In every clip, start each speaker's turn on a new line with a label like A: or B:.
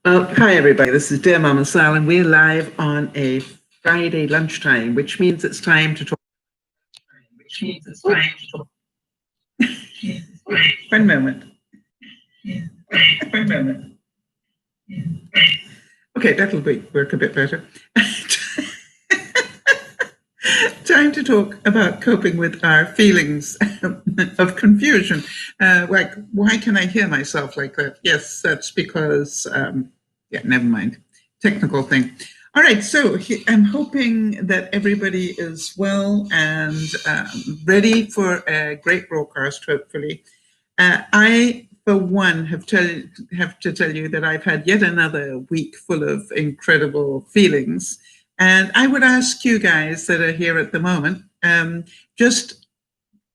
A: Well, hi everybody. This is DearMamaSal, and we're live on a Friday lunchtime, which means it's time to talk. Which means it's time to talk. One moment. One moment. Okay, that'll work a bit better. Time to talk about coping with our feelings of confusion. Like, why can I hear myself like that? Yes, that's because, yeah, never mind. Technical thing. All right, so I'm hoping that everybody is well and ready for a great broadcast, hopefully. I, for one, have to tell you that I've had yet another week full of incredible feelings. And I would ask you guys that are here at the moment, just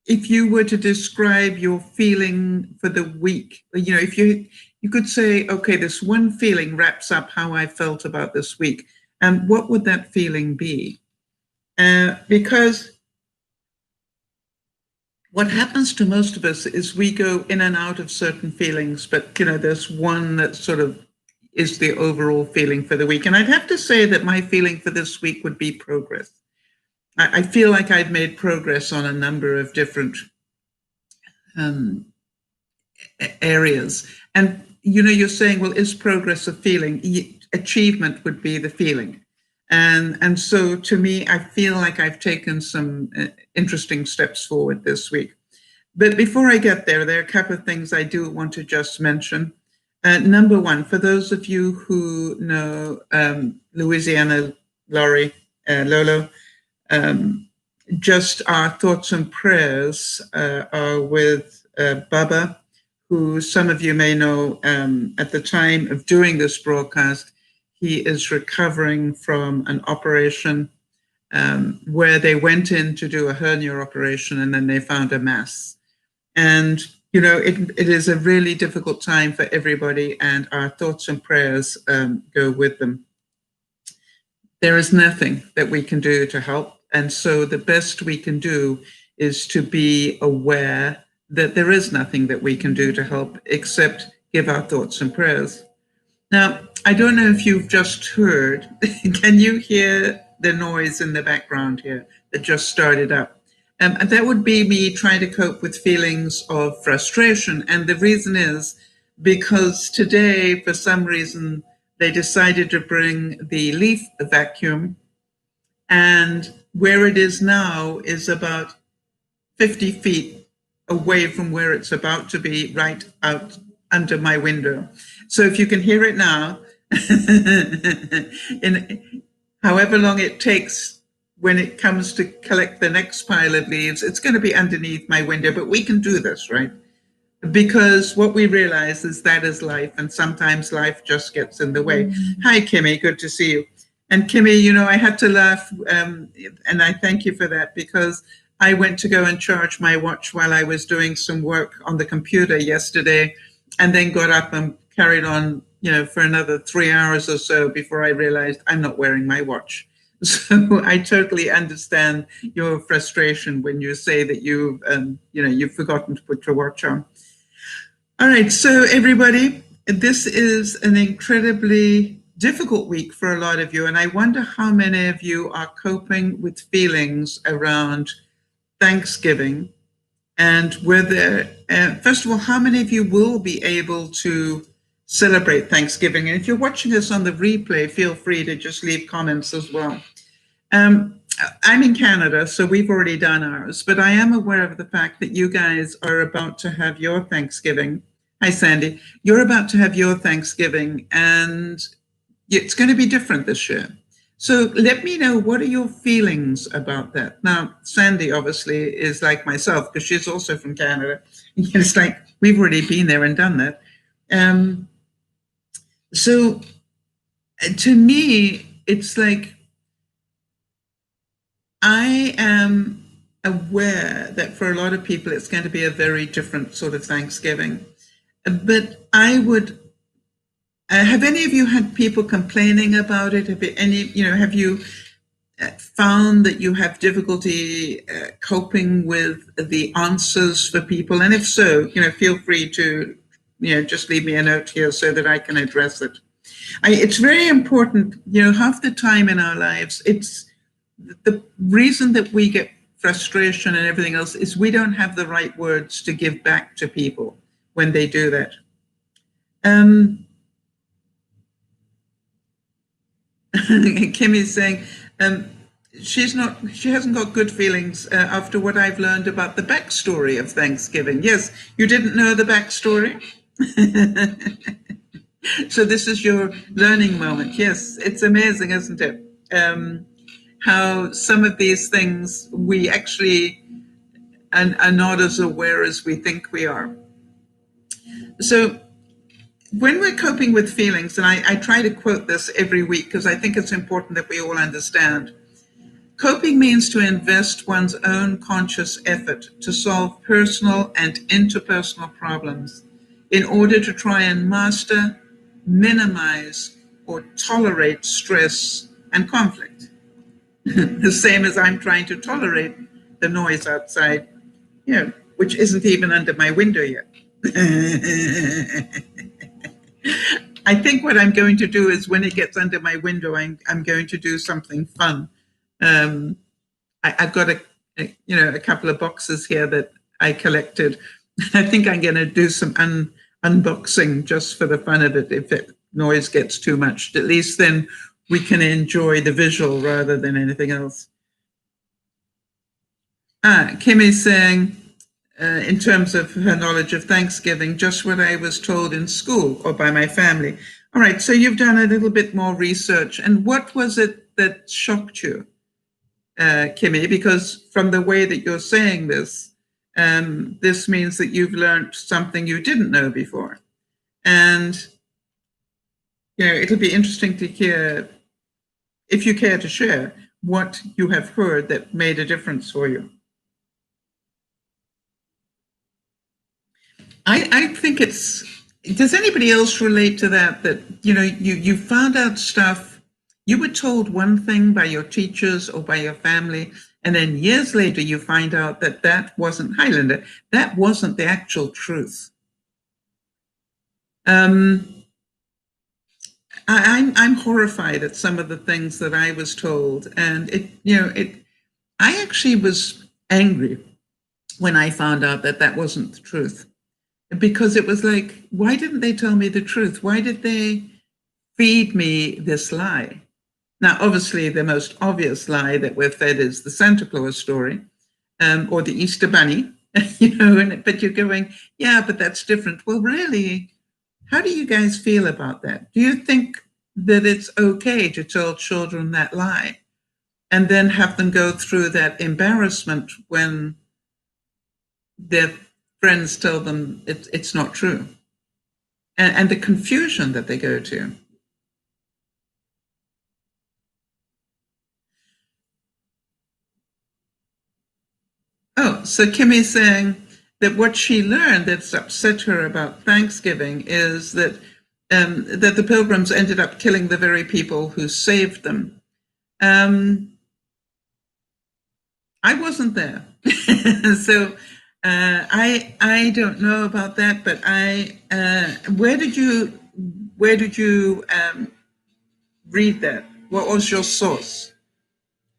A: if you were to describe your feeling for the week, if you could say, okay, this one feeling wraps up how I felt about this week, and what would that feeling be? Because what happens to most of us is we go in and out of certain feelings, but there's one that sort of is the overall feeling for the week. And I'd have to say that my feeling for this week would be progress. I feel like I've made progress on a number of different areas. And you're saying, well, is progress a feeling? Achievement would be the feeling. And so to me, I feel like I've taken some interesting steps forward this week. But before I get there, there are a couple of things I do want to just mention. Number one, for those of you who know Louisiana Lolo, just our thoughts and prayers are with Baba, who some of you may know at the time of doing this broadcast. He is recovering from an operation where they went in to do a hernia operation and then they found a mass. And it is a really difficult time for everybody, and our thoughts and prayers go with them. There is nothing that we can do to help. And so the best we can do is to be aware that there is nothing that we can do to help except give our thoughts and prayers. Now, I don't know if you've just heard, can you hear the noise in the background here that just started up? And that would be me trying to cope with feelings of frustration. And the reason is because today, for some reason, they decided to bring the leaf vacuum, and where it is now is about 50 feet away from where it's about to be, right out under my window. So if you can hear it now, in however long it takes when it comes to collect the next pile of leaves, it's going to be underneath my window, but we can do this, right? Because what we realize is that is life, and sometimes life just gets in the way. Hi, Kimmy, good to see you. And Kimmy, I had to laugh, and I thank you for that, because I went to go and charge my watch while I was doing some work on the computer yesterday, and then got up and carried on, for another 3 hours or so before I realized I'm not wearing my watch. So I totally understand your frustration when you say that you've forgotten to put your watch on. All right, so everybody, this is an incredibly difficult week for a lot of you, and I wonder how many of you are coping with feelings around Thanksgiving, and whether, first of all, how many of you will be able to celebrate Thanksgiving? And if you're watching this on the replay, feel free to just leave comments as well. I'm in Canada, so we've already done ours, but I am aware of the fact that you guys are about to have your Thanksgiving. Hi, Sandy. You're about to have your Thanksgiving, and it's going to be different this year. So let me know, what are your feelings about that? Now, Sandy obviously is like myself, because she's also from Canada. It's like we've already been there and done that. So to me, it's like, I am aware that for a lot of people, it's going to be a very different sort of Thanksgiving. But I would, have any of you had people complaining about it? Have you found that you have difficulty coping with the answers for people? And if so, feel free to, just leave me a note here so that I can address it. It's very important, half the time in our lives, it's the reason that we get frustration and everything else is we don't have the right words to give back to people when they do that. Kim is saying she hasn't got good feelings after what I've learned about the backstory of Thanksgiving. Yes, you didn't know the backstory? So this is your learning moment. Yes, it's amazing, isn't it? How some of these things we actually are not as aware as we think we are. So when we're coping with feelings, and I try to quote this every week because I think it's important that we all understand, coping means to invest one's own conscious effort to solve personal and interpersonal problems in order to try and master, minimize, or tolerate stress and conflict. The same as I'm trying to tolerate the noise outside, which isn't even under my window yet. I think what I'm going to do is when it gets under my window, I'm going to do something fun. I've got a couple of boxes here that I collected. I think I'm going to do some unboxing just for the fun of it. If the noise gets too much, at least then we can enjoy the visual rather than anything else. Kim is saying, in terms of her knowledge of Thanksgiving, just what I was told in school or by my family. All right, so you've done a little bit more research. And what was it that shocked you, Kimmy? Because from the way that you're saying this, this means that you've learned something you didn't know before. And, it'll be interesting to hear, if you care to share, what you have heard that made a difference for you. I think does anybody else relate to that, you found out stuff, you were told one thing by your teachers or by your family, and then years later you find out that wasn't Highlander, that wasn't the actual truth. I'm horrified at some of the things that I was told, and I actually was angry when I found out that wasn't the truth. Because it was like, why didn't they tell me the truth? Why did they feed me this lie? Now, obviously, the most obvious lie that we're fed is the Santa Claus story, or the Easter Bunny, but you're going, yeah, but that's different. Well, really, how do you guys feel about that? Do you think that it's okay to tell children that lie and then have them go through that embarrassment when their friends tell them it's not true, and the confusion that they go to? Oh, so Kimmy's saying that what she learned that's upset her about Thanksgiving is that that the Pilgrims ended up killing the very people who saved them. I wasn't there, so I don't know about that. But where did you read that? What was your source?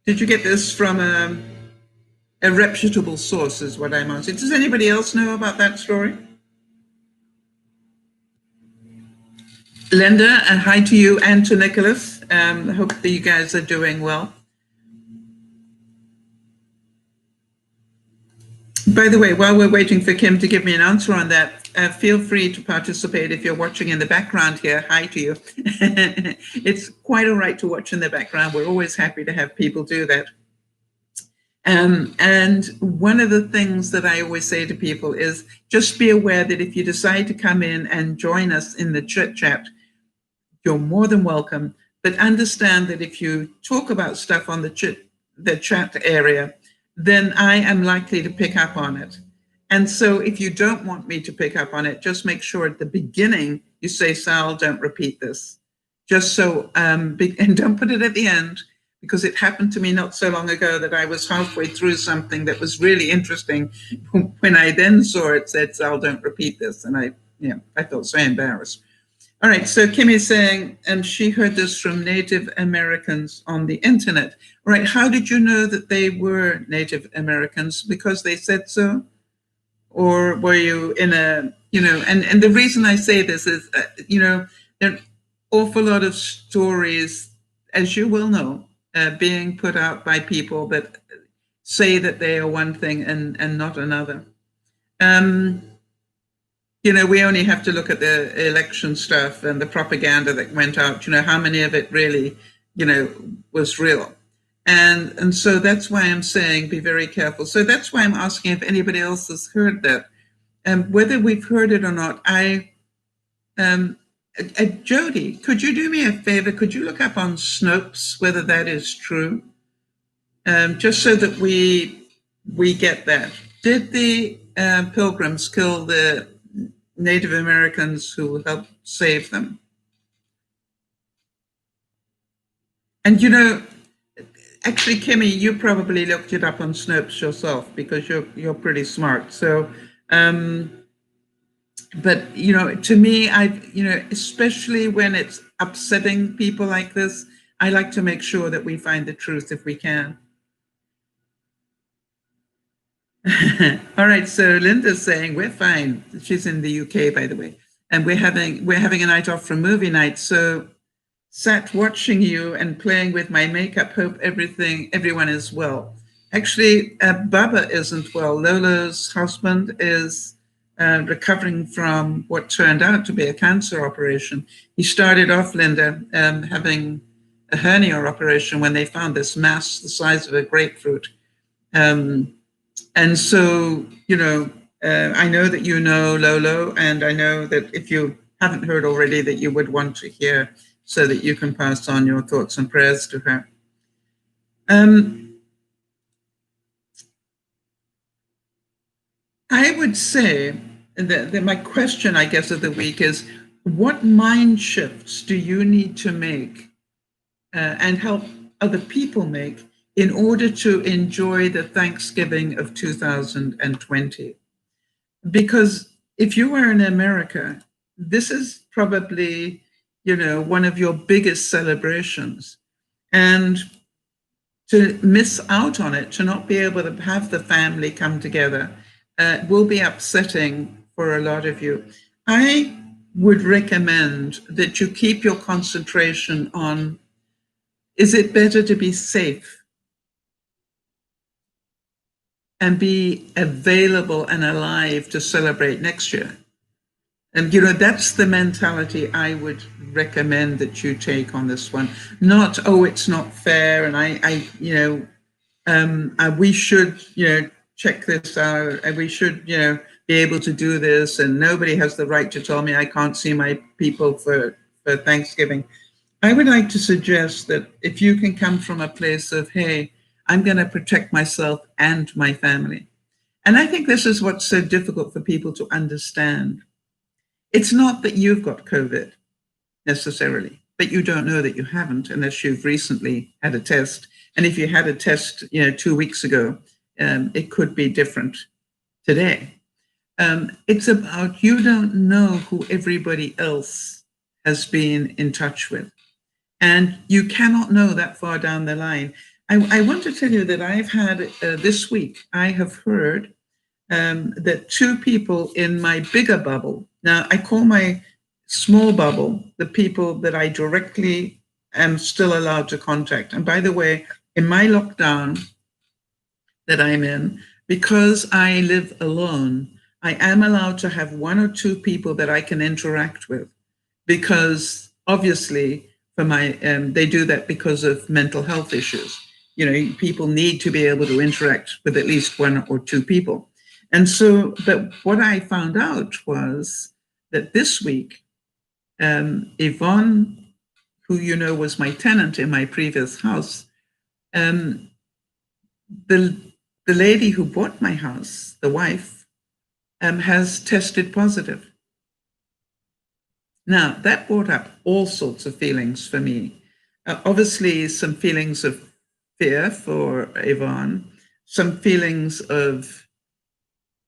A: Did you get this from a reputable source? Is what I'm asking. Does anybody else know about that story? Linda, hi to you and to Nicholas. I hope that you guys are doing well. By the way, while we're waiting for Kim to give me an answer on that, feel free to participate if you're watching in the background here. Hi to you. It's quite all right to watch in the background. We're always happy to have people do that. And one of the things that I always say to people is just be aware that if you decide to come in and join us in the chit chat, you're more than welcome. But understand that if you talk about stuff on the chat area, then I am likely to pick up on it. And so if you don't want me to pick up on it, just make sure at the beginning you say, Sal, don't repeat this. Just so, and don't put it at the end, because it happened to me not so long ago that I was halfway through something that was really interesting. When I then saw it said, Sal, don't repeat this. And I felt so embarrassed. All right, so Kimmy's saying she heard this from Native Americans on the internet. All right, how did you know that they were Native Americans? Because they said so? Or were you in a, and the reason I say this is, there are an awful lot of stories, as you will know, being put out by people that say that they are one thing and not another. We only have to look at the election stuff and the propaganda that went out, how many of it really, was real. And so that's why I'm saying be very careful. So that's why I'm asking if anybody else has heard that. Whether we've heard it or not, Jody, could you do me a favor? Could you look up on Snopes whether that is true? Just so that we get that. Did the Pilgrims kill the Native Americans who helped save them? And actually, Kimmy, you probably looked it up on Snopes yourself because you're pretty smart. So, but to me, especially when it's upsetting people like this, I like to make sure that we find the truth if we can. All right, so Linda's saying we're fine. She's in the UK, by the way, and we're having a night off from movie night. So sat watching you and playing with my makeup. Hope everyone is well. Actually, Baba isn't well. Lola's husband is recovering from what turned out to be a cancer operation. He started off, Linda, having a hernia operation when they found this mass the size of a grapefruit. And so, I know that you know Lolo, and I know that if you haven't heard already, that you would want to hear so that you can pass on your thoughts and prayers to her. I would say that my question, I guess, of the week is, what mind shifts do you need to make and help other people make in order to enjoy the Thanksgiving of 2020? Because if you are in America, this is probably, one of your biggest celebrations. And to miss out on it, to not be able to have the family come together, will be upsetting for a lot of you. I would recommend that you keep your concentration on, is it better to be safe and be available and alive to celebrate next year? And, that's the mentality I would recommend that you take on this one. Not, it's not fair, and we should, check this out, and we should, be able to do this, and nobody has the right to tell me I can't see my people for Thanksgiving. I would like to suggest that if you can come from a place of, hey, I'm going to protect myself and my family. And I think this is what's so difficult for people to understand. It's not that you've got COVID necessarily, but you don't know that you haven't unless you've recently had a test. And if you had a test, 2 weeks ago, it could be different today. It's about, you don't know who everybody else has been in touch with. And you cannot know that far down the line. I want to tell you that I've had, this week, I have heard that 2 people in my bigger bubble, now I call my small bubble the people that I directly am still allowed to contact. And by the way, in my lockdown that I'm in, because I live alone, I am allowed to have 1 or 2 people that I can interact with, because obviously for they do that because of mental health issues. People need to be able to interact with at least 1 or 2 people. And so, but what I found out was that this week, Yvonne, who was my tenant in my previous house, the lady who bought my house, the wife, has tested positive. Now, that brought up all sorts of feelings for me. Obviously, some feelings of fear for Yvonne, some feelings of,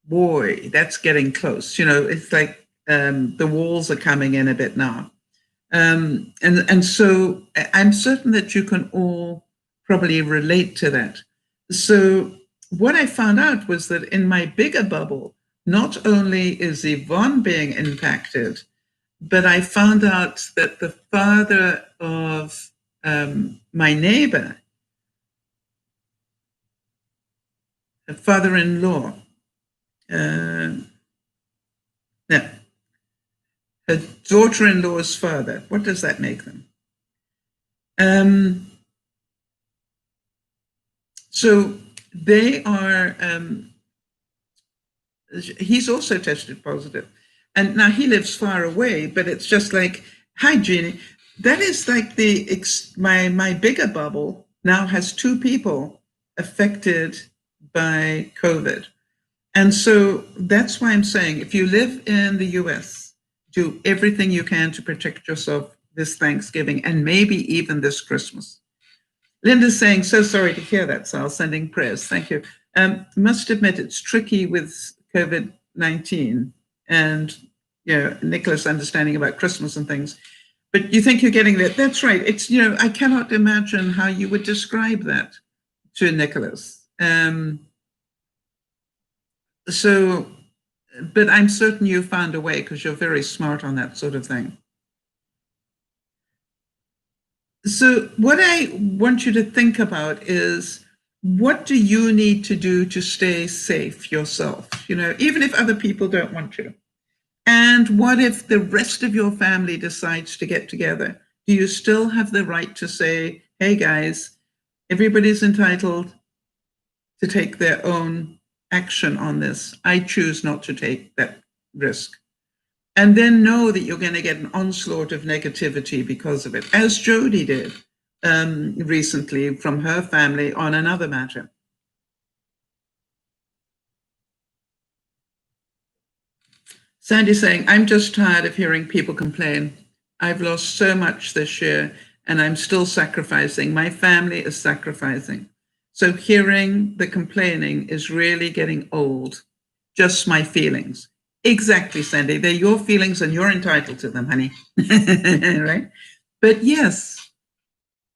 A: boy, that's getting close. It's like the walls are coming in a bit now. And so I'm certain that you can all probably relate to that. So what I found out was that in my bigger bubble, not only is Yvonne being impacted, but I found out that the father of my neighbor, a father-in-law, no, her daughter-in-law's father, what does that make them? So they are, he's also tested positive. And now he lives far away, but it's just like, hi, Jeannie. That is like my bigger bubble now has two people affected by COVID. And so that's why I'm saying, if you live in the US, do everything you can to protect yourself this Thanksgiving and maybe even this Christmas. Linda's saying, so sorry to hear that, Sal, sending prayers. Thank you. Must admit, it's tricky with COVID-19 and, you know, Nicholas understanding about Christmas and things. But you think you're getting that. That's right. It's, you know, I cannot imagine how you would describe that to Nicholas. So, but I'm certain you found a way because you're very smart on that sort of thing. So what I want you to think about is, what do you need to do to stay safe yourself? You know, even if other people don't want to. And what if the rest of your family decides to get together? Do you still have the right to say, hey guys, everybody's entitled to take their own action on this. I choose not to take that risk. And then know that you're going to get an onslaught of negativity because of it, as Jody did recently from her family on another matter. Sandy's saying, I'm just tired of hearing people complain. I've lost so much this year and I'm still sacrificing. My family is sacrificing. So hearing the complaining is really getting old. Just my feelings. Exactly, Sandy. They're your feelings and you're entitled to them, honey. Right? But yes,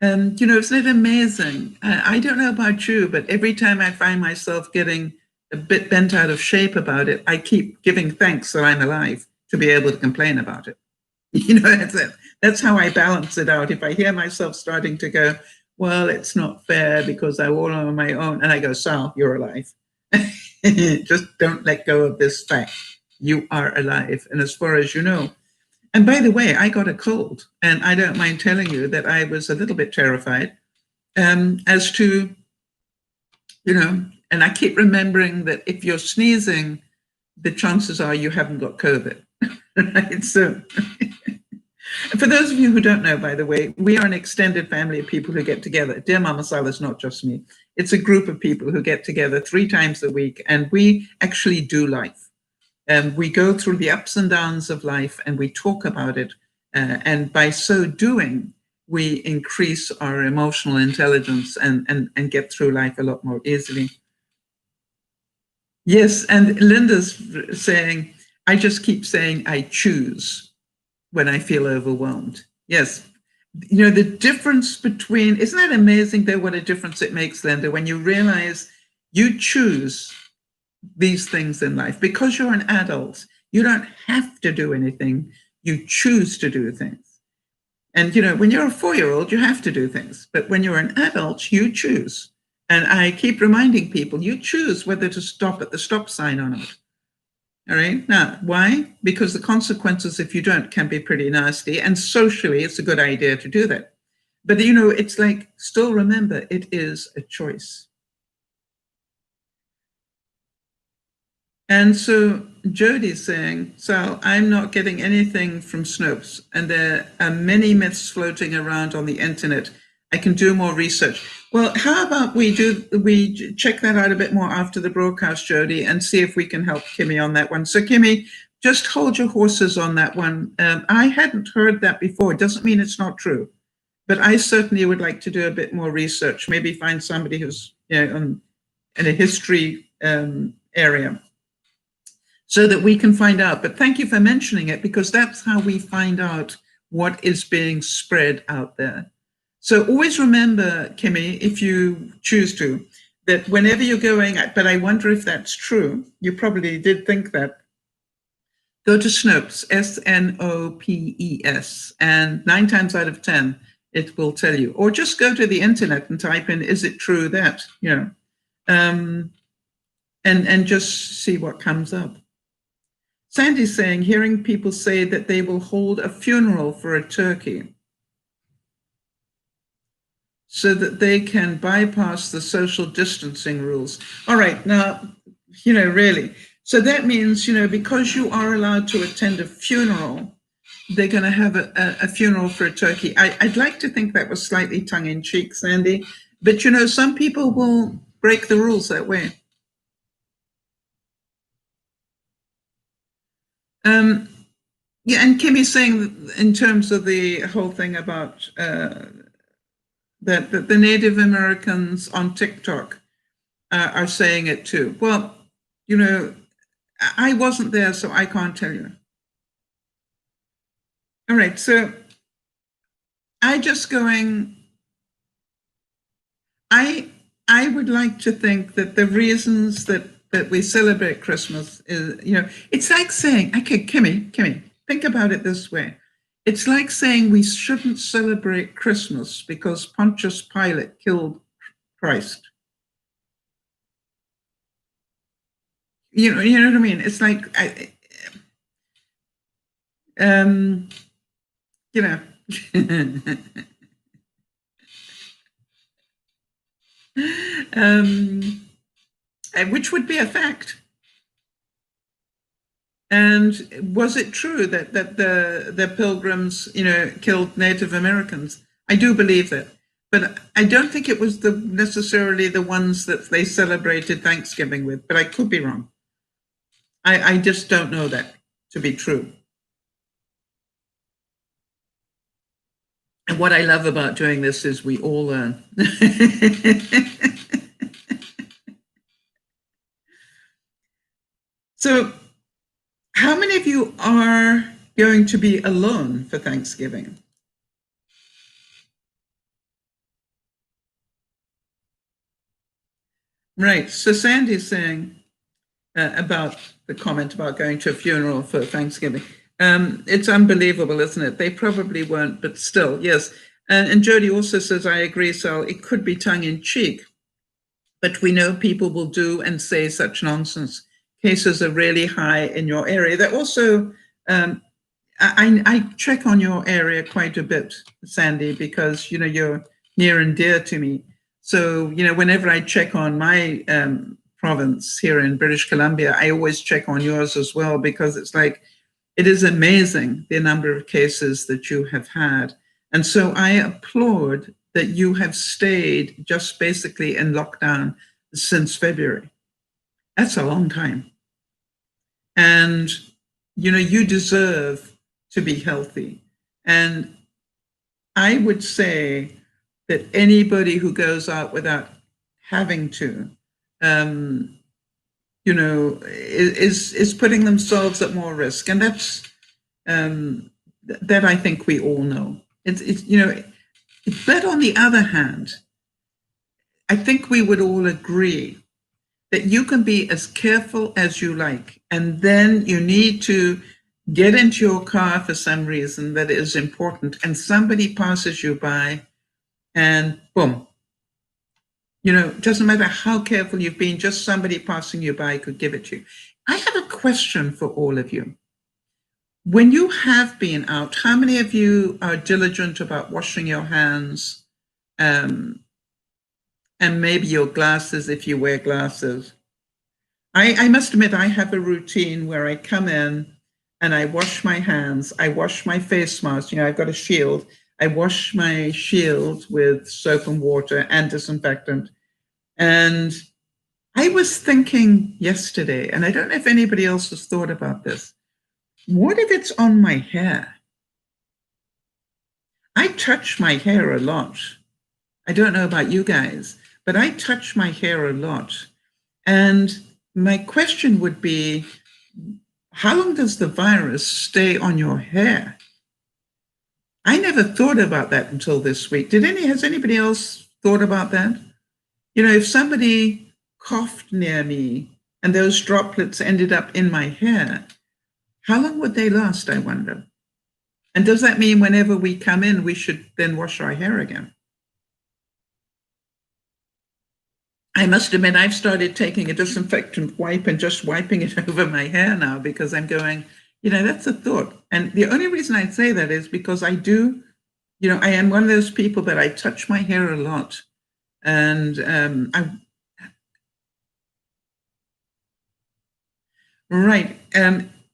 A: you know, isn't it amazing? I don't know about you, but every time I find myself getting a bit bent out of shape about it, I keep giving thanks that I'm alive to be able to complain about it. You know, that's it. That's how I balance it out. If I hear myself starting to go, well, it's not fair because I'm all on my own, and I go, Sal, you're alive. Just don't let go of this fact. You are alive. And as far as you know, and by the way, I got a cold, and I don't mind telling you that I was a little bit terrified as to, you know, and I keep remembering that if you're sneezing, the chances are you haven't got COVID. Right? So for those of you who don't know, by the way, we are an extended family of people who get together. DearMamaSal is not just me. It's a group of people who get together 3 times a week, and we actually do life. We go through the ups and downs of life and we talk about it. And by so doing, we increase our emotional intelligence and get through life a lot more easily. Yes, and Linda's saying, I just keep saying I choose when I feel overwhelmed. Yes. You know, the difference between, isn't that amazing though, what a difference it makes, Linda, when you realize you choose these things in life. Because you're an adult, you don't have to do anything. You choose to do things. And, you know, when you're a 4-year-old, you have to do things. But when you're an adult, you choose. And I keep reminding people, you choose whether to stop at the stop sign or not. All right. Now, why? Because the consequences, if you don't, can be pretty nasty. And socially, it's a good idea to do that. But, you know, it's like, still remember, it is a choice. And so Jody's saying, Sal, I'm not getting anything from Snopes, and there are many myths floating around on the internet. I can do more research. Well, how about we check that out a bit more after the broadcast, Jody, and see if we can help Kimmy on that one. So Kimmy, just hold your horses on that one. I hadn't heard that before. It doesn't mean it's not true, but I certainly would like to do a bit more research, maybe find somebody who's, you know, in a history area, so that we can find out. But thank you for mentioning it, because that's how we find out what is being spread out there. So always remember, Kimmy, if you choose to, that whenever you're going, but I wonder if that's true, you probably did think that, go to Snopes, Snopes, and 9 times out of 10, it will tell you. Or just go to the internet and type in, is it true that, and just see what comes up. Sandy's saying, hearing people say that they will hold a funeral for a turkey so that they can bypass the social distancing rules. All right, now, really. So that means, because you are allowed to attend a funeral, they're going to have a funeral for a turkey. I'd like to think that was slightly tongue-in-cheek, Sandy, but, some people will break the rules that way. Yeah, and Kimmy's saying in terms of the whole thing about that the Native Americans on TikTok are saying it too. Well, I wasn't there, so I can't tell you. All right, so I would like to think that the reasons that we celebrate Christmas is, it's like saying, okay, Kimmy, think about it this way. It's like saying we shouldn't celebrate Christmas because Pontius Pilate killed Christ. You know what I mean? It's like, which would be a fact. And was it true that the pilgrims, killed Native Americans? I do believe that, but I don't think it was necessarily the ones that they celebrated Thanksgiving with. But I could be wrong. I just don't know that to be true. And what I love about doing this is we all learn. So, how many of you are going to be alone for Thanksgiving? Right. So Sandy's saying about the comment about going to a funeral for Thanksgiving. It's unbelievable, isn't it? They probably weren't, but still, yes. And Jody also says, I agree, Sal, it could be tongue-in-cheek, but we know people will do and say such nonsense. Cases are really high in your area. They're also, I check on your area quite a bit, Sandy, because, you're near and dear to me. So, whenever I check on my province here in British Columbia, I always check on yours as well, because it's like, it is amazing the number of cases that you have had. And so I applaud that you have stayed just basically in lockdown since February. That's a long time. And, you deserve to be healthy. And I would say that anybody who goes out without having to, is putting themselves at more risk. And that's, that I think we all know. But on the other hand, I think we would all agree that you can be as careful as you like, and then you need to get into your car for some reason that is important, and somebody passes you by, and boom. It doesn't matter how careful you've been, just somebody passing you by could give it to you. I have a question for all of you. When you have been out, how many of you are diligent about washing your hands, and maybe your glasses if you wear glasses? I must admit, I have a routine where I come in and I wash my hands, I wash my face mask, I've got a shield, I wash my shield with soap and water and disinfectant. And I was thinking yesterday, and I don't know if anybody else has thought about this, what if it's on my hair? I touch my hair a lot. I don't know about you guys, but I touch my hair a lot. And my question would be, how long does the virus stay on your hair? never thought about that until this week. Has anybody else thought about that? You know, if somebody coughed near me and those droplets ended up in my hair, how long would they last, I wonder? And does that mean whenever we come in, we should then wash our hair again? I must admit, I've started taking a disinfectant wipe and just wiping it over my hair now, because I'm going, you know, that's a thought. And the only reason I'd say that is because I do, you know, I am one of those people that I touch my hair a lot. And right.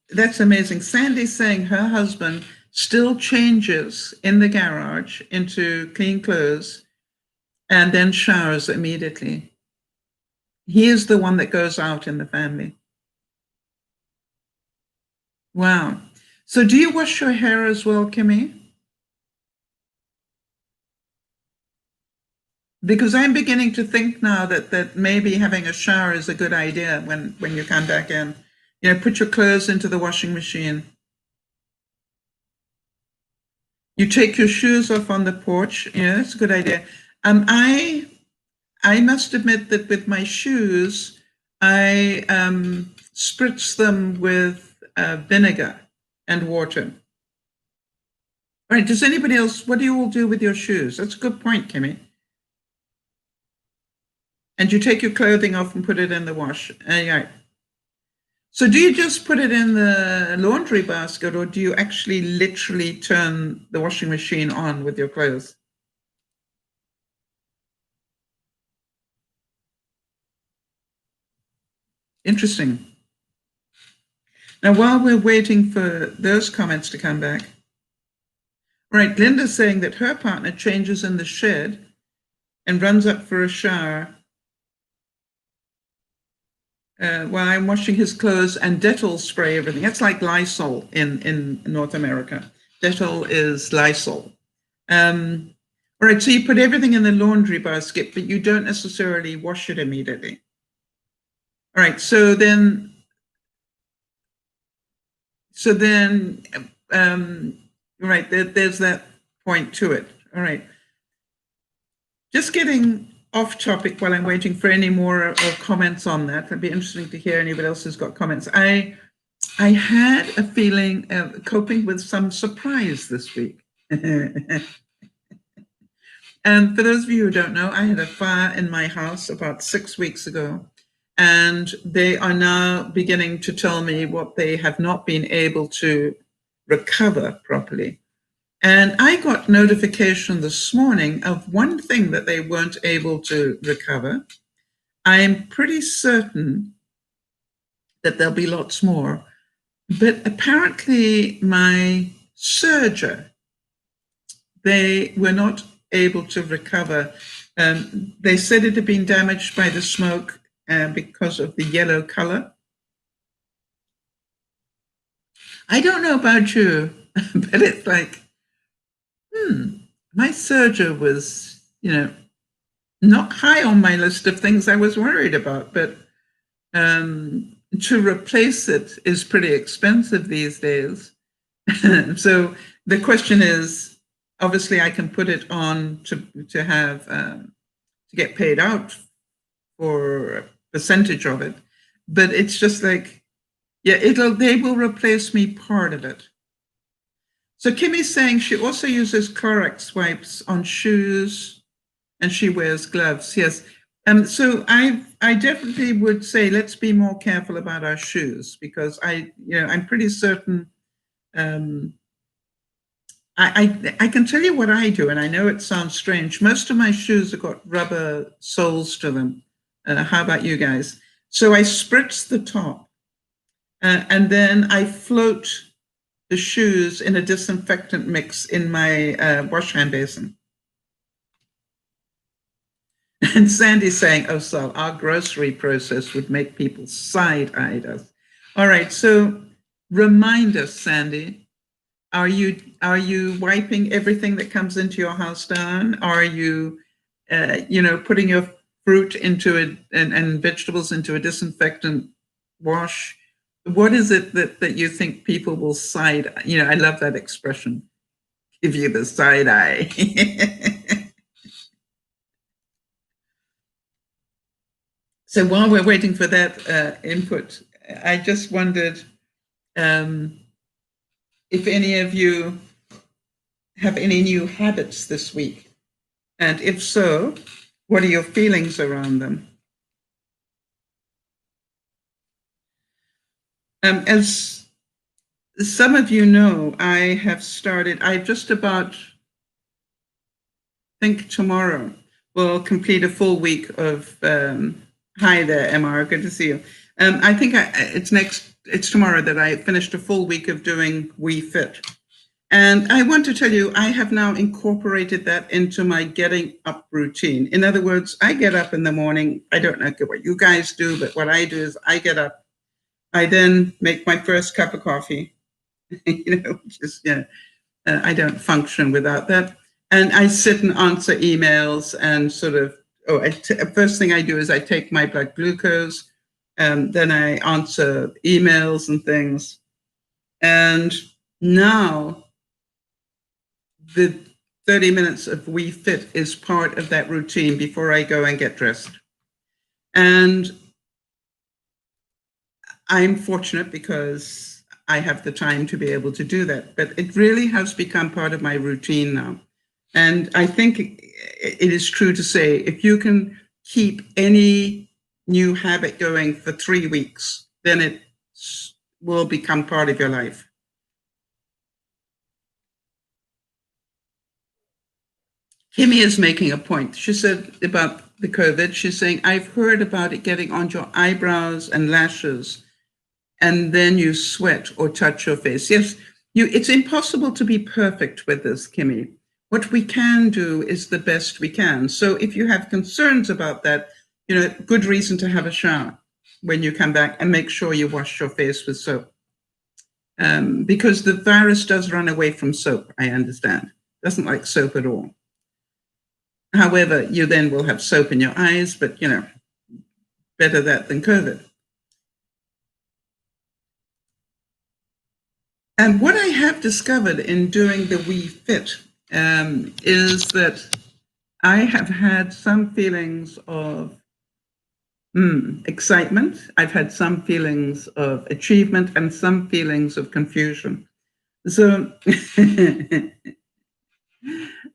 A: That's amazing. Sandy's saying her husband still changes in the garage into clean clothes and then showers immediately. He is the one that goes out in the family. Wow. So do you wash your hair as well, Kimmy? Because I'm beginning to think now that maybe having a shower is a good idea when you come back in. You know, put your clothes into the washing machine. You take your shoes off on the porch. Yeah, that's a good idea. I must admit that with my shoes, I spritz them with vinegar and water. All right, does anybody else, what do you all do with your shoes? That's a good point, Kimmy. And you take your clothing off and put it in the wash. Yeah. So do you just put it in the laundry basket, or do you actually literally turn the washing machine on with your clothes? Interesting. Now, while we're waiting for those comments to come back, right, Linda's saying that her partner changes in the shed and runs up for a shower while I'm washing his clothes, and Dettol spray everything. That's like Lysol in North America. Dettol is Lysol. All right, so you put everything in the laundry basket, but you don't necessarily wash it immediately. All right, so then right, there's that point to it. All right. Just getting off topic while I'm waiting for any more comments on that. It'd be interesting to hear anybody else who's got comments. I had a feeling of coping with some surprise this week. And for those of you who don't know, I had a fire in my house about 6 weeks ago, and they are now beginning to tell me what they have not been able to recover properly. And I got notification this morning of one thing that they weren't able to recover. I am pretty certain that there'll be lots more, but apparently my serger, they were not able to recover. They said it had been damaged by the smoke because of the yellow color. I don't know about you, but it's like, my serger was, you know, not high on my list of things I was worried about, but to replace it is pretty expensive these days. So the question is, obviously I can put it on to have to get paid out for a percentage of it, but it's just like, yeah, they will replace me part of it. So Kimmy's saying she also uses Clorox wipes on shoes, and she wears gloves. Yes. So I definitely would say let's be more careful about our shoes, because I'm pretty certain. I can tell you what I do, and I know it sounds strange. Most of my shoes have got rubber soles to them. How about you guys? So I spritz the top, and then I float the shoes in a disinfectant mix in my wash hand basin. And Sandy's saying, oh, Sal, our grocery process would make people side-eye us. All right, so remind us, Sandy, are you wiping everything that comes into your house down? Are you, putting your fruit into it and vegetables into a disinfectant wash? What is it that you think people will side? I love that expression. give you the side eye. So while we're waiting for that input, I just wondered if any of you have any new habits this week. And if so, what are your feelings around them? As some of you know, I just about think tomorrow will complete a full week of, hi there, MR, good to see you. I think it's tomorrow that I finished a full week of doing We Fit. And I want to tell you, I have now incorporated that into my getting up routine. In other words, I get up in the morning. I don't know what you guys do, but what I do is I get up. I then make my first cup of coffee, I don't function without that. And I sit and answer emails and first thing I do is I take my blood glucose, then I answer emails and things. And now the 30 minutes of We Fit is part of that routine before I go and get dressed. And I'm fortunate because I have the time to be able to do that, but it really has become part of my routine now. And I think it is true to say, if you can keep any new habit going for 3 weeks, then it will become part of your life. Hdmi is making a point. She said about the COVID, she's saying, I've heard about it getting on your eyebrows and lashes, and then you sweat or touch your face. Yes, it's impossible to be perfect with this, Hdmi. What we can do is the best we can. So if you have concerns about that, good reason to have a shower when you come back, and make sure you wash your face with soap. Because the virus does run away from soap, I understand. Doesn't like soap at all. However, you then will have soap in your eyes, but, better that than COVID. And what I have discovered in doing the We Fit is that I have had some feelings of excitement. I've had some feelings of achievement and some feelings of confusion. So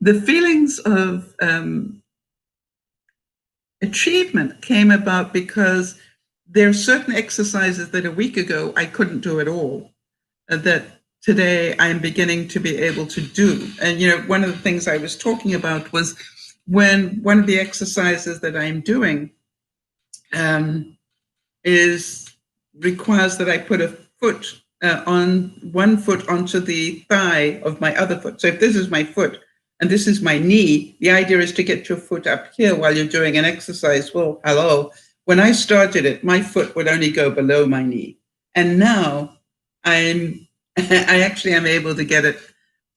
A: the feelings of achievement came about because there are certain exercises that a week ago I couldn't do at all, that today I'm beginning to be able to do. And, one of the things I was talking about was when one of the exercises that I'm doing requires that I put a foot one foot onto the thigh of my other foot. So if this is my foot and this is my knee, the idea is to get your foot up here while you're doing an exercise. Well, hello. When I started it, my foot would only go below my knee. And now I actually am able to get it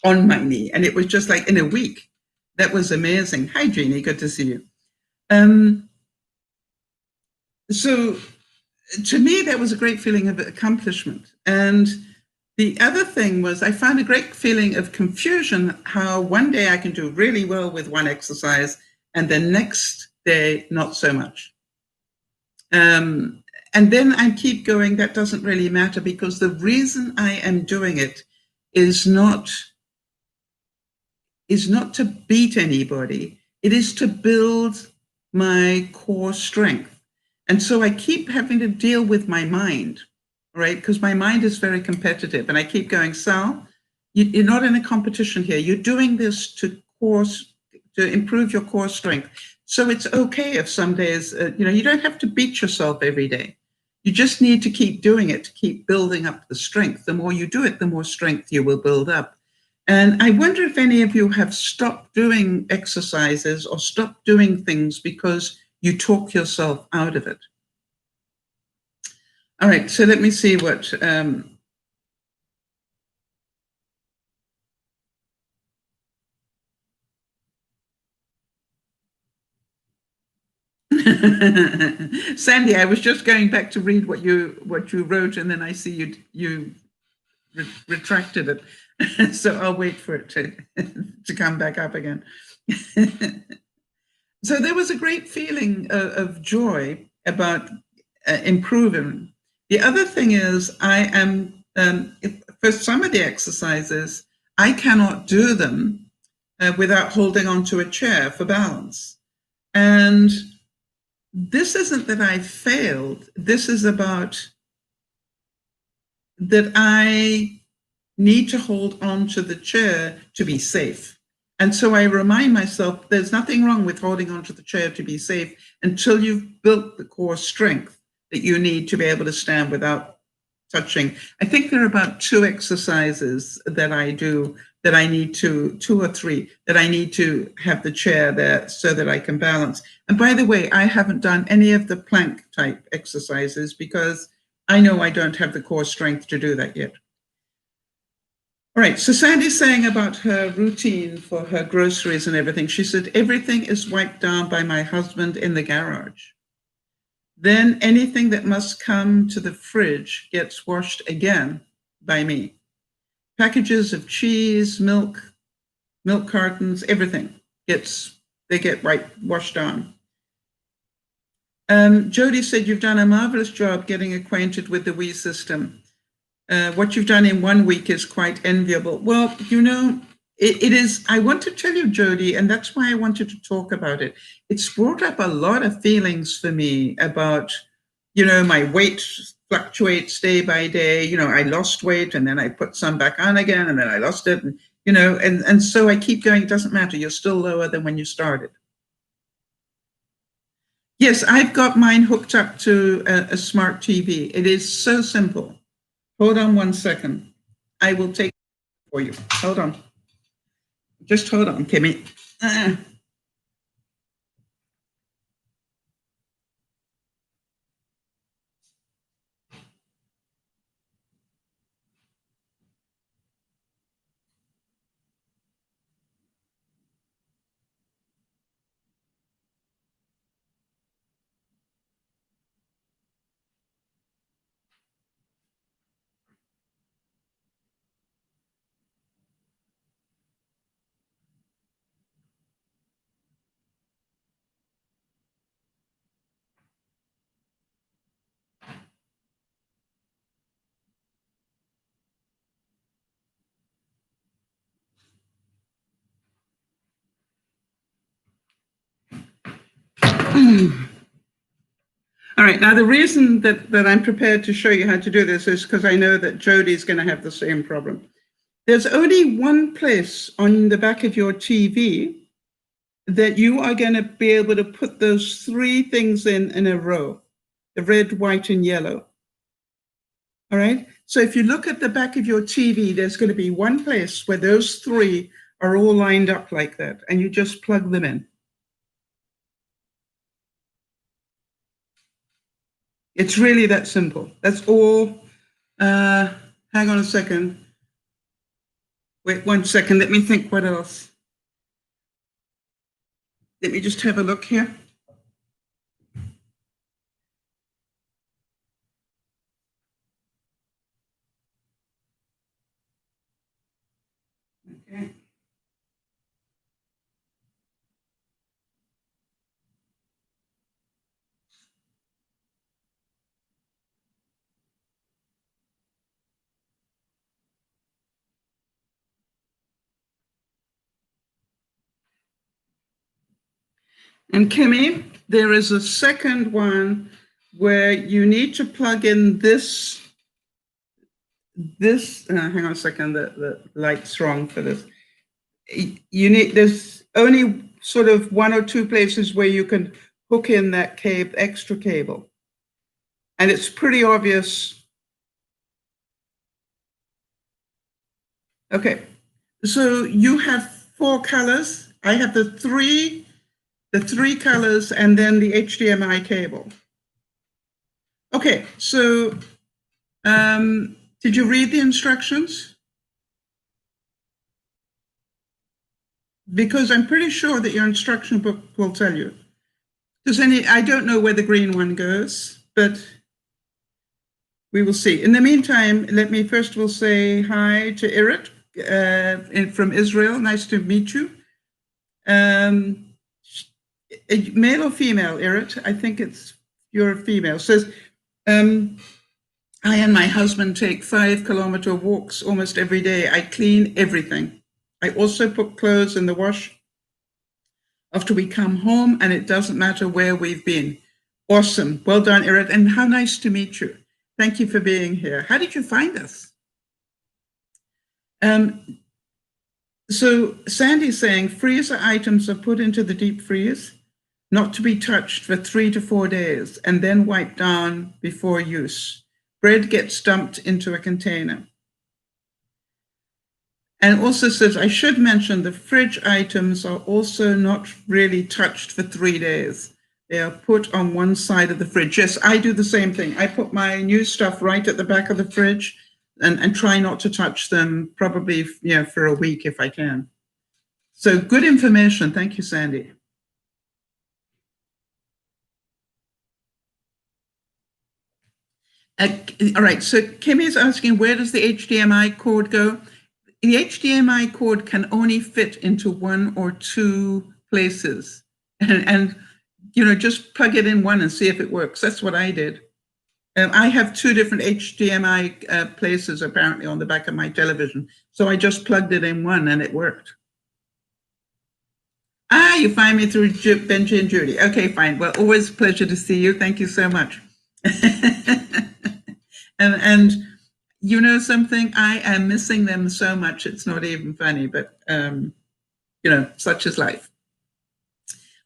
A: on my knee. And it was just like in a week. That was amazing. Hi, Jeannie. Good to see you. So to me, that was a great feeling of accomplishment. And the other thing was I found a great feeling of confusion, how one day I can do really well with one exercise and the next day, not so much. And then I keep going, that doesn't really matter, because the reason I am doing it is not to beat anybody. It is to build my core strength. And so I keep having to deal with my mind, right? Because my mind is very competitive. And I keep going, Sal, you're not in a competition here. You're doing this to improve your core strength. So it's okay if some days, you don't have to beat yourself every day. You just need to keep doing it, to keep building up the strength. The more you do it, the more strength you will build up. And I wonder if any of you have stopped doing exercises or stopped doing things because you talk yourself out of it. All right, so let me see what... Sandy, I was just going back to read what you wrote, and then I see you retracted it. So I'll wait for it to come back up again. So there was a great feeling of joy about improving. The other thing is I am, for some of the exercises, I cannot do them without holding onto a chair for balance. And this isn't that I failed. This is about that I need to hold on to the chair to be safe. And so I remind myself there's nothing wrong with holding onto the chair to be safe until you've built the core strength that you need to be able to stand without touching. I think there are about 2 exercises that I do that I need to, 2 or 3, that I need to have the chair there so that I can balance. And by the way, I haven't done any of the plank type exercises because I know I don't have the core strength to do that yet. All right, so Sandy's saying about her routine for her groceries and everything. She said, everything is wiped down by my husband in the garage. Then anything that must come to the fridge gets washed again by me. Packages of cheese, milk cartons, everything they get washed down. Jody said, you've done a marvelous job getting acquainted with the We system. What you've done in 1 week is quite enviable. Well, you know, it is, I want to tell you, Jody, and that's why I wanted to talk about it. It's brought up a lot of feelings for me about, you know, my weight fluctuates day by day. You know, I lost weight and then I put some back on again and then I lost it. And, you know, and so I keep going, it doesn't matter. You're still lower than when you started. Yes, I've got mine hooked up to a smart TV. It is so simple. Hold on 1 second. I will take it for you. Hold on. Just hold on, Kimmy. All right, now the reason that I'm prepared to show you how to do this is because I know that Jody's going to have the same problem. There's only one place on the back of your TV that you are going to be able to put those 3 things in a row, the red, white, and yellow. All right, so if you look at the back of your TV, there's going to be one place where those 3 are all lined up like that, and you just plug them in. It's really that simple. That's all. Hang on a second. Wait 1 second. Let me think what else. Let me just have a look here. Okay. And Kimmy, there is a second one where you need to plug in this, hang on a second, the light's wrong for this. There's only sort of 1 or 2 places where you can hook in that extra cable. And it's pretty obvious. Okay, so you have 4 colors. I have the three colors and then the HDMI cable. Okay, so did you read the instructions? Because I'm pretty sure that your instruction book will tell you. I don't know where the green one goes, but we will see. In the meantime, let me first of all say hi to Irit. from Israel. Nice to meet you. Male or female, Erit? I think you're a female. Says, I and my husband take 5-kilometer walks almost every day. I clean everything. I also put clothes in the wash after we come home, and it doesn't matter where we've been. Awesome. Well done, Erit. And how nice to meet you. Thank you for being here. How did you find us? So Sandy's saying freezer items are put into the deep freeze, not to be touched for 3 to 4 days, and then wiped down before use. Bread gets dumped into a container. And also says, I should mention the fridge items are also not really touched for 3 days. They are put on one side of the fridge. Yes, I do the same thing. I put my new stuff right at the back of the fridge and try not to touch them, probably for a week if I can. So good information. Thank you, Sandy. All right, so Kimmy is asking, where does the HDMI cord go? The HDMI cord can only fit into 1 or 2 places. And just plug it in one and see if it works. That's what I did. I have 2 different HDMI places apparently on the back of my television. So I just plugged it in one and it worked. You find me through Benji and Judy. Okay, fine. Well, always a pleasure to see you. Thank you so much. and you know something? I am missing them so much. It's not even funny, but such is life.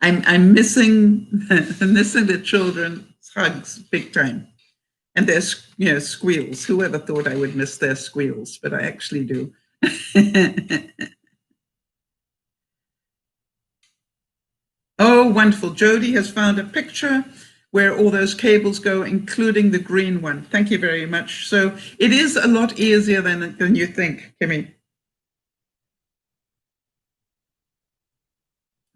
A: I'm missing the children's hugs big time. And their squeals. Whoever thought I would miss their squeals, but I actually do. Oh, wonderful. Jody has found a picture where all those cables go, including the green one. Thank you very much. So it is a lot easier than you think, Kimmy.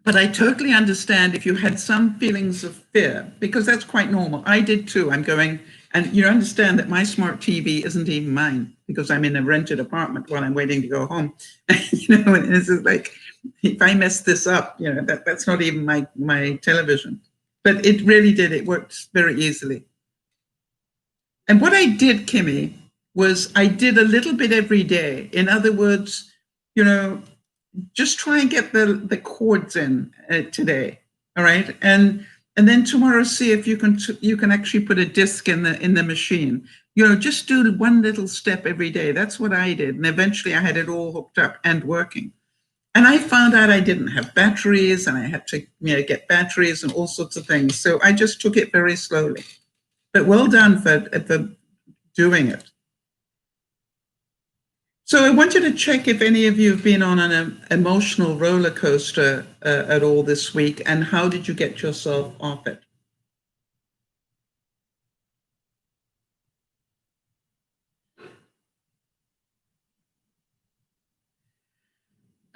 A: But I totally understand if you had some feelings of fear, because that's quite normal. I did too. I'm going, and you understand that my smart TV isn't even mine because I'm in a rented apartment while I'm waiting to go home. And this is like, if I mess this up, that's not even my television. But it really did. It worked very easily. And what I did, Kimmy, was I did a little bit every day. In other words, just try and get the cords in today, all right? And then tomorrow, see if you can actually put a disc in the machine. Just do one little step every day. That's what I did, and eventually I had it all hooked up and working. And I found out I didn't have batteries, and I had to get batteries and all sorts of things. So I just took it very slowly. But well done for doing it. So I want you to check if any of you have been on an emotional roller coaster at all this week, and how did you get yourself off it?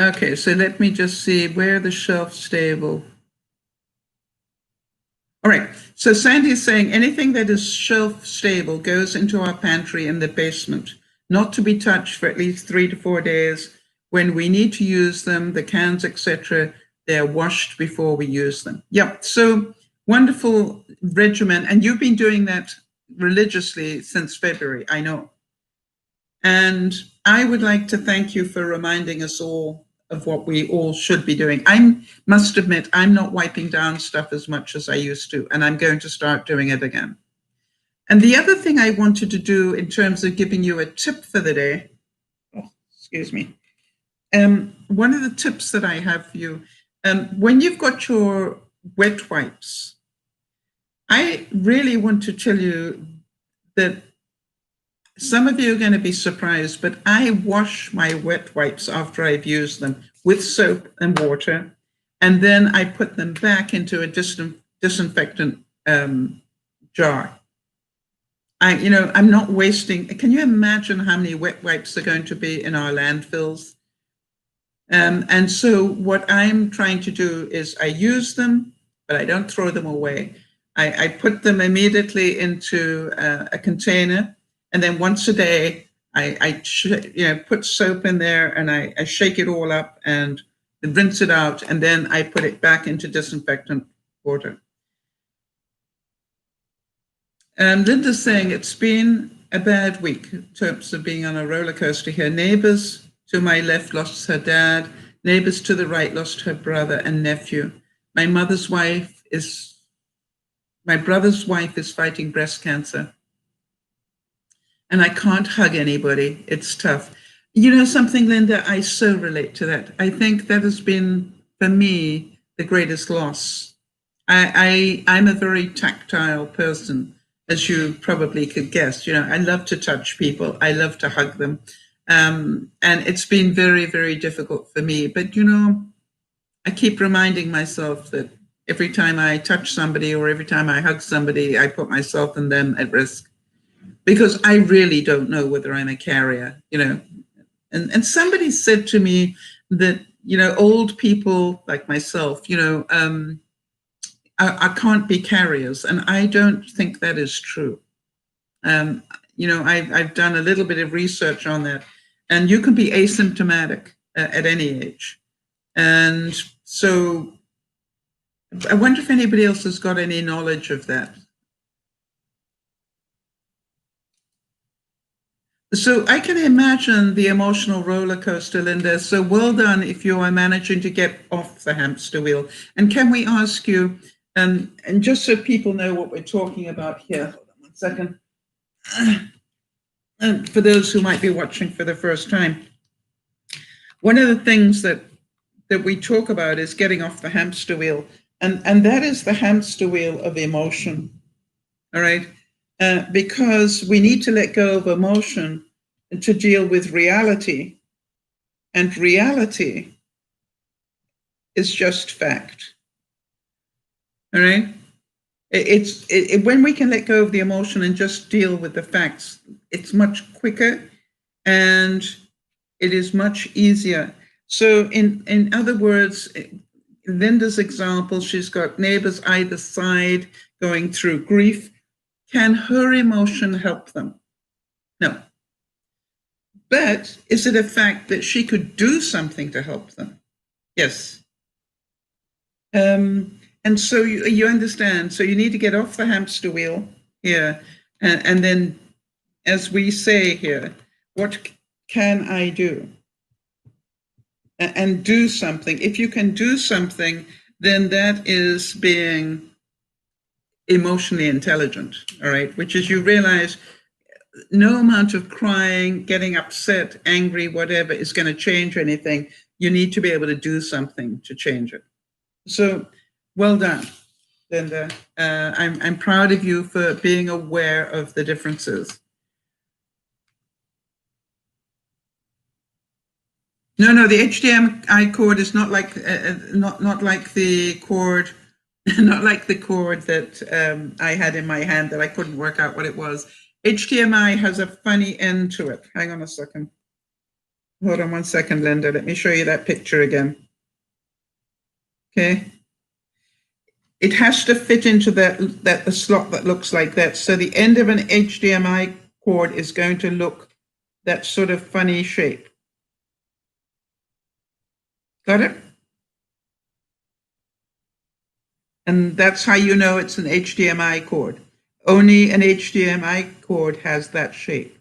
A: Okay, so let me just see where the shelf stable. All right, so Sandy is saying anything that is shelf stable goes into our pantry in the basement, not to be touched for at least 3 to 4 days. When we need to use them, the cans, etc., they're washed before we use them. Yep, so wonderful regimen. And you've been doing that religiously since February, I know. And I would like to thank you for reminding us all of what we all should be doing. I must admit, I'm not wiping down stuff as much as I used to, and I'm going to start doing it again. And the other thing I wanted to do in terms of giving you a tip for the day, excuse me, one of the tips that I have for you, when you've got your wet wipes, I really want to tell you that some of you are going to be surprised, but I wash my wet wipes after I've used them with soap and water, and then I put them back into a disinfectant jar. I'm not wasting. Can you imagine how many wet wipes are going to be in our landfills? And so what I'm trying to do is I use them, but I don't throw them away. I put them immediately into a container, and then once a day, put soap in there and I shake it all up and rinse it out, and then I put it back into disinfectant water. Linda's saying it's been a bad week in terms of being on a roller coaster here. Neighbors to my left lost her dad. Neighbors to the right lost her brother and nephew. My brother's wife is fighting breast cancer. And I can't hug anybody. It's tough. You know something, Linda? I so relate to that. I think that has been, for me, the greatest loss. I'm a very tactile person, as you probably could guess. You know, I love to touch people. I love to hug them. And it's been very, very difficult for me. But, you know, I keep reminding myself that every time I touch somebody or every time I hug somebody, I put myself and them at risk, because I really don't know whether I'm a carrier, you know. And somebody said to me that, you know, old people like myself, you know, I can't be carriers. And I don't think that is true. You know, I've done a little bit of research on that, and you can be asymptomatic at any age. And so I wonder if anybody else has got any knowledge of that. So I can imagine the emotional roller coaster, Linda. So well done if you are managing to get off the hamster wheel. And can we ask you, and just so people know what we're talking about here, hold on one second. And for those who might be watching for the first time, one of the things that we talk about is getting off the hamster wheel. And that is the hamster wheel of emotion, all right? Because we need to let go of emotion to deal with reality. And reality is just fact. All right? When we can let go of the emotion and just deal with the facts, it's much quicker and it is much easier. So in other words, Linda's example, she's got neighbors either side going through grief. Can her emotion help them? No. But is it a fact that she could do something to help them? Yes. And so you understand. So you need to get off the hamster wheel here. And then, as we say here, what can I do? And do something. If you can do something, then that is being emotionally intelligent, all right? Which is, you realize no amount of crying, getting upset, angry, whatever is going to change anything. You need to be able to do something to change it. So well done, Linda. I'm proud of you for being aware of the differences. No, the HDMI cord is not like not like the cord, not like the cord that I had in my hand that I couldn't work out what it was. HDMI has a funny end to it. Hang on a second. Hold on one second, Linda. Let me show you that picture again. Okay. It has to fit into the slot that looks like that. So the end of an HDMI cord is going to look that sort of funny shape. Got it? And that's how you know it's an HDMI cord. Only an HDMI cord has that shape.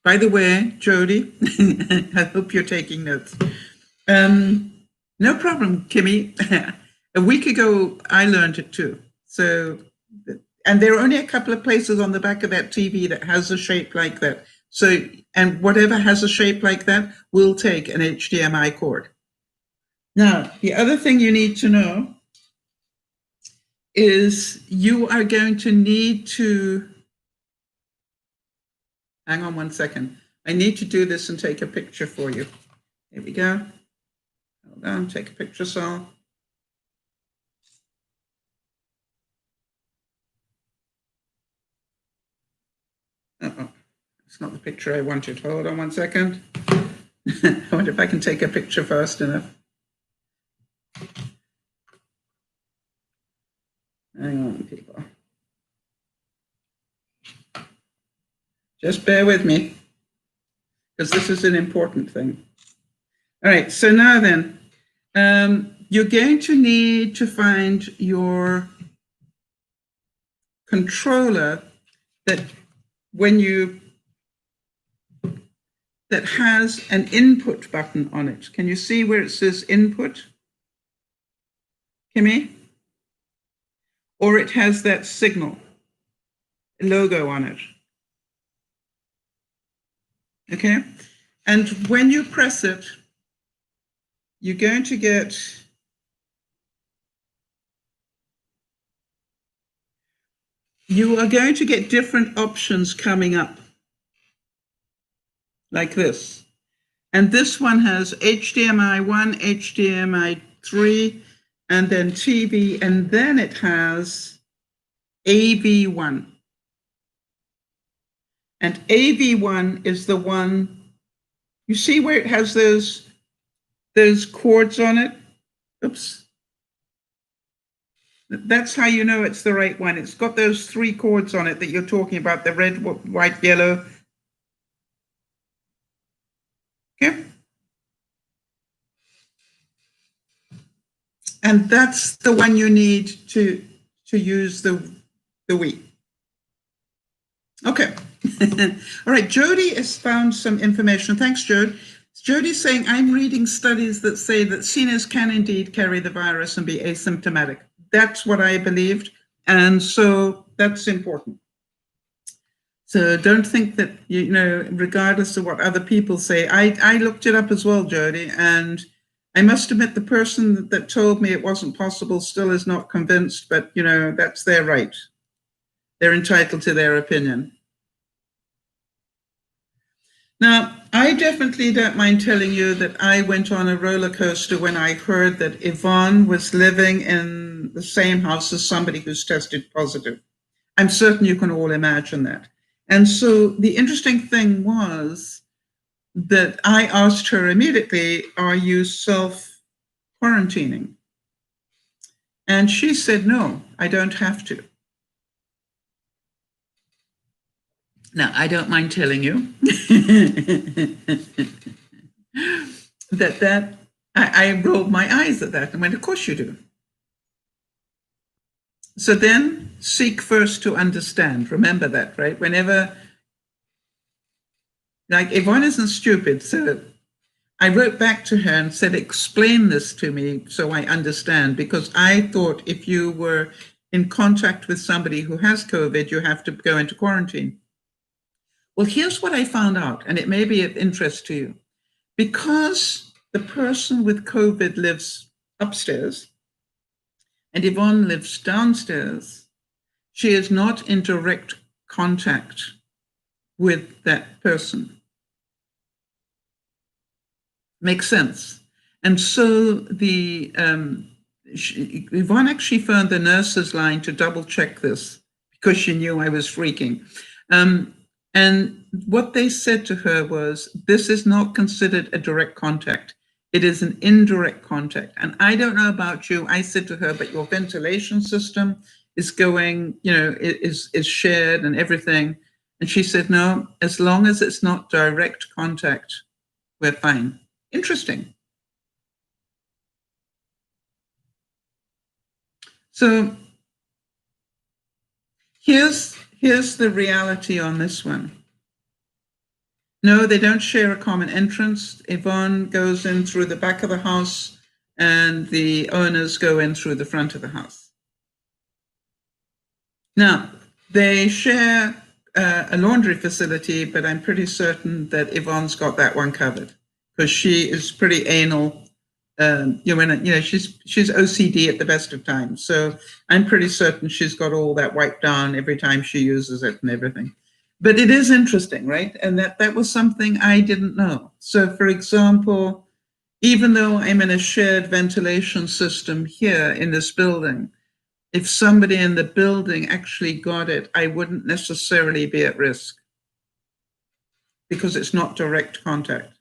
A: By the way, Jody, I hope you're taking notes. No problem, Kimmy. A week ago, I learned it too. So, and there are only a couple of places on the back of that TV that has a shape like that. So, and whatever has a shape like that will take an HDMI cord. Now, the other thing you need to know is you are going to need to, hang on one second. I need to do this and take a picture for you. Here we go. Hold on, take a picture, Saul. Uh-oh, it's not the picture I wanted. Hold on one second. I wonder if I can take a picture fast enough. Hang on, people. Just bear with me, because this is an important thing. All right, so now then, you're going to need to find your controller that that has an input button on it. Can you see where it says input, Kimmy? Or it has that signal logo on it. Okay? And when you press it, you're going to get different options coming up like this. And this one has HDMI 1, HDMI 3, and then TV, and then it has AV1. And AV1 is the one, you see where it has those cords on it? Oops. That's how you know it's the right one. It's got those 3 cords on it that you're talking about, the red, white, yellow. Okay? And that's the one you need to use the Wii. Okay. All right, Jody has found some information. Thanks, Jody. Jody's saying, I'm reading studies that say that seniors can indeed carry the virus and be asymptomatic. That's what I believed. And so that's important. So don't think that, regardless of what other people say, I looked it up as well, Jody, and I must admit the person that told me it wasn't possible still is not convinced, but, that's their right. They're entitled to their opinion. Now, I definitely don't mind telling you that I went on a roller coaster when I heard that Yvonne was living in the same house as somebody who's tested positive. I'm certain you can all imagine that. And so the interesting thing was that I asked her immediately, are you self-quarantining? And she said, no, I don't have to. Now, I don't mind telling you that I rolled my eyes at that and went, of course you do. So then seek first to understand. Remember that, right? Whenever, like, Yvonne isn't stupid. So I wrote back to her and said, explain this to me so I understand, because I thought if you were in contact with somebody who has COVID, you have to go into quarantine. Well, here's what I found out, and it may be of interest to you. Because the person with COVID lives upstairs and Yvonne lives downstairs, she is not in direct contact with that person. Makes sense. And so Yvonne actually phoned the nurse's line to double check this because she knew I was freaking. And what they said to her was, this is not considered a direct contact. It is an indirect contact. And I don't know about you. I said to her, but your ventilation system is going, is shared and everything. And she said, no, as long as it's not direct contact, we're fine. Interesting. So here's the reality on this one. No, they don't share a common entrance. Yvonne goes in through the back of the house and the owners go in through the front of the house. Now, they share a laundry facility, but I'm pretty certain that Yvonne's got that one covered because she is pretty anal. She's OCD at the best of times. So I'm pretty certain she's got all that wiped down every time she uses it and everything. But it is interesting, right? And that was something I didn't know. So, for example, even though I'm in a shared ventilation system here in this building, if somebody in the building actually got it, I wouldn't necessarily be at risk because it's not direct contact.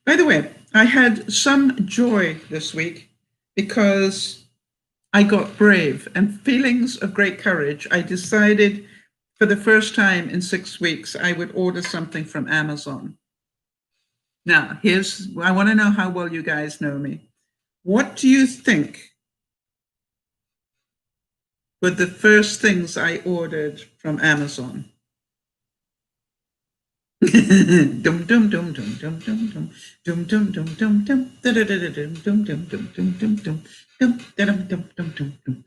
A: By the way, I had some joy this week because I got brave and feelings of great courage. I decided for the first time in 6 weeks, I would order something from Amazon. Now, I want to know how well you guys know me. What do you think were the first things I ordered from Amazon? Dum dum dum dum dum dum dum dum dum dum dum dum da da da dum dum dum dum dum dum dum dum dum dum dum dum.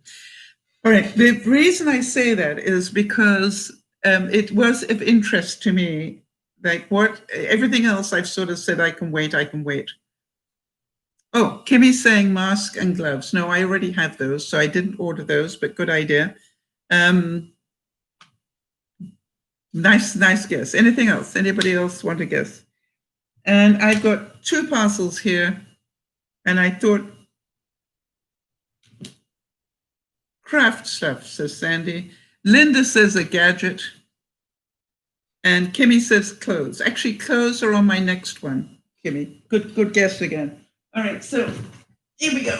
A: All right. The reason I say that is because it was of interest to me. Like everything else, I've sort of said I can wait. Oh, Kimmy's saying mask and gloves. No, I already have those, so I didn't order those, but good idea. Nice guess. Anything else? Anybody else want to guess? And I've got 2 parcels here, and I thought craft stuff, says Sandy. Linda says a gadget, and Kimmy says clothes. Actually, clothes are on my next one, Kimmy. Good guess again. All right, so here we go.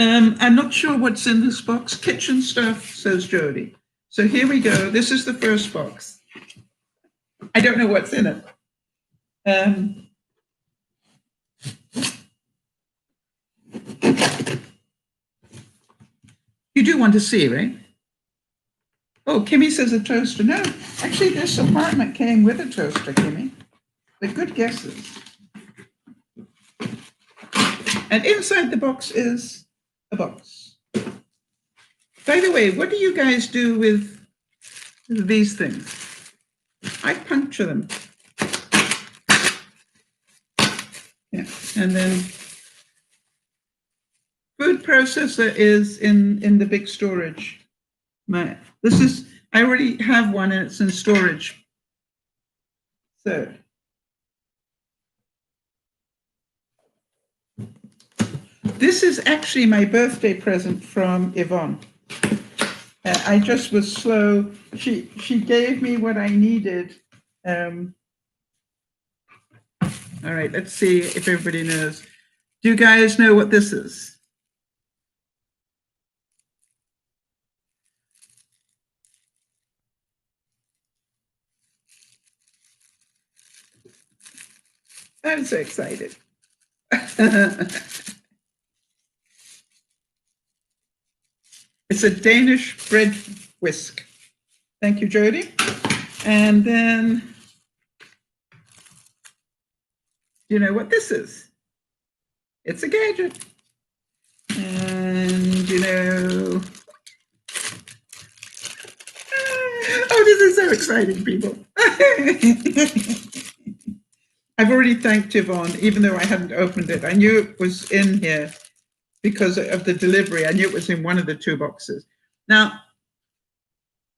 A: I'm not sure what's in this box. Kitchen stuff, says Jody. So here we go. This is the first box. I don't know what's in it. You do want to see, right? Oh, Kimmy says a toaster. No, actually, this apartment came with a toaster, Kimmy. But good guesses. And inside the box is a box. By the way, what do you guys do with these things? I puncture them. Yeah, and then food processor is in the big storage. I already have one and it's in storage. So this is actually my birthday present from Yvonne. I just was slow. She gave me what I needed. All right, let's see if everybody knows. Do you guys know what this is? I'm so excited. It's a Danish bread whisk. Thank you, Jody. And then, you know what this is? It's a gadget. And, oh, this is so exciting, people. I've already thanked Yvonne, even though I hadn't opened it. I knew it was in here because of the delivery. I knew it was in one of the 2 boxes. Now,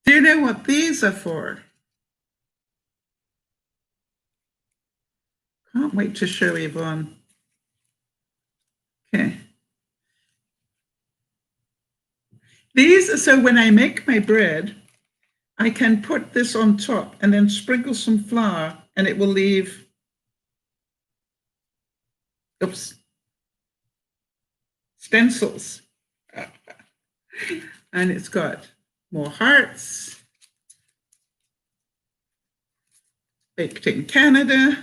A: do you know what these are for? Can't wait to show Yvonne. Okay. These are so when I make my bread, I can put this on top and then sprinkle some flour and it will leave, stencils. And it's got more hearts. Baked in Canada.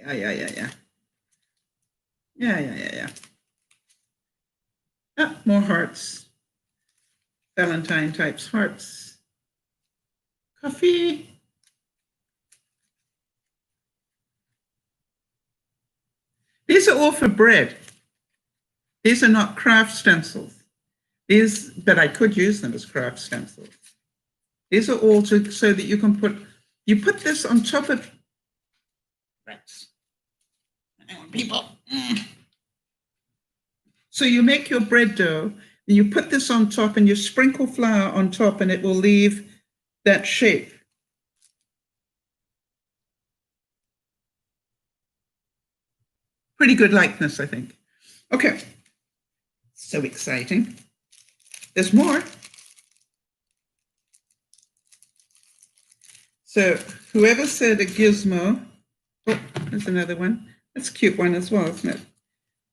A: Yeah. Oh, more hearts. Valentine types hearts. Coffee. These are all for bread. These are not craft stencils. But I could use them as craft stencils. These are all so that you put this on top of breads. People. So you make your bread dough, and you put this on top, and you sprinkle flour on top, and it will leave that shape. Pretty good likeness, I think. Okay. So exciting. There's more. So whoever said a gizmo, Oh, there's another one. That's a cute one as well, isn't it?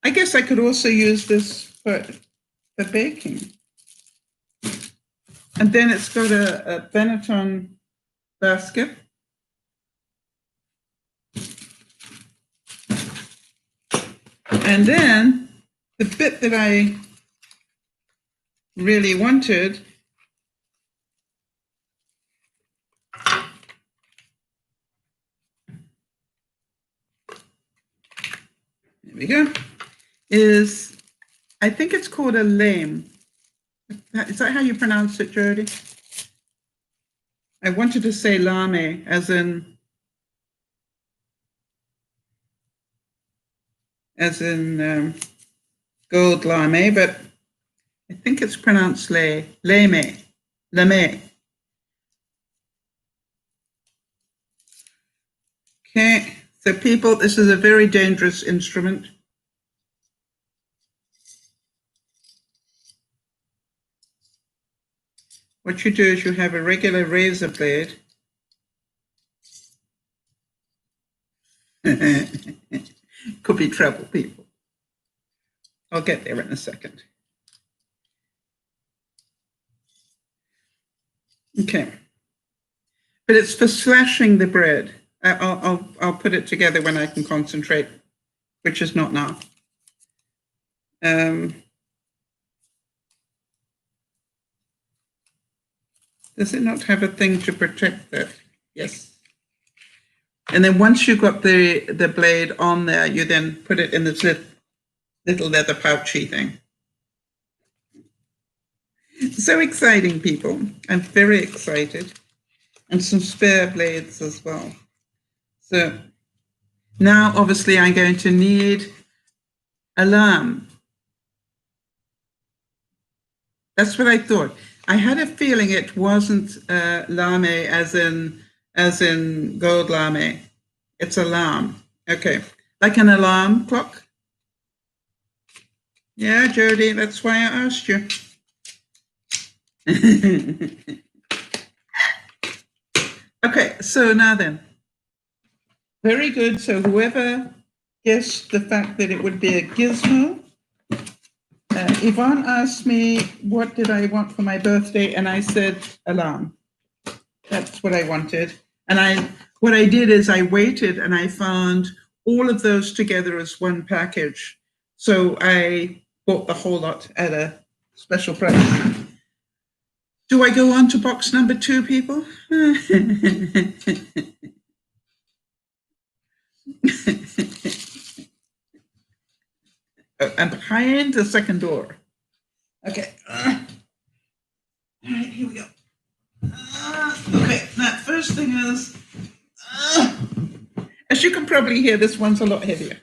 A: I guess I could also use this for baking. And then it's got a Benetton basket. And then the bit that I really wanted, there we go, is, I think it's called a lame. Is that how you pronounce it, Jody? I wanted to say lame, as in gold lame, but I think it's pronounced lame. Okay, so people, this is a very dangerous instrument. What you do is you have a regular razor blade. Could be trouble, people. I'll get there in a second. Okay, but it's for slashing the bread. I'll put it together when I can concentrate, which is not now. Does it not have a thing to protect that? Yes. And then once you've got the blade on there, you then put it in this little leather pouchy thing. So exciting, people. I'm very excited. And some spare blades as well. So now, obviously, I'm going to need a lamb. That's what I thought. I had a feeling it wasn't lame as in gold lame. It's a lamb. Okay, like an alarm clock. Yeah, Jody, that's why I asked you. Okay, so now then. Very good. So whoever guessed the fact that it would be a gizmo, Yvonne asked me, what did I want for my birthday? And I said, alarm. That's what I wanted. And what I did is I waited and I found all of those together as one package. So I bought the whole lot at a special price. Do I go on to box number 2, people? I'm behind the second door. Okay. All right, here we go. Okay, that first thing is, as you can probably hear, this one's a lot heavier.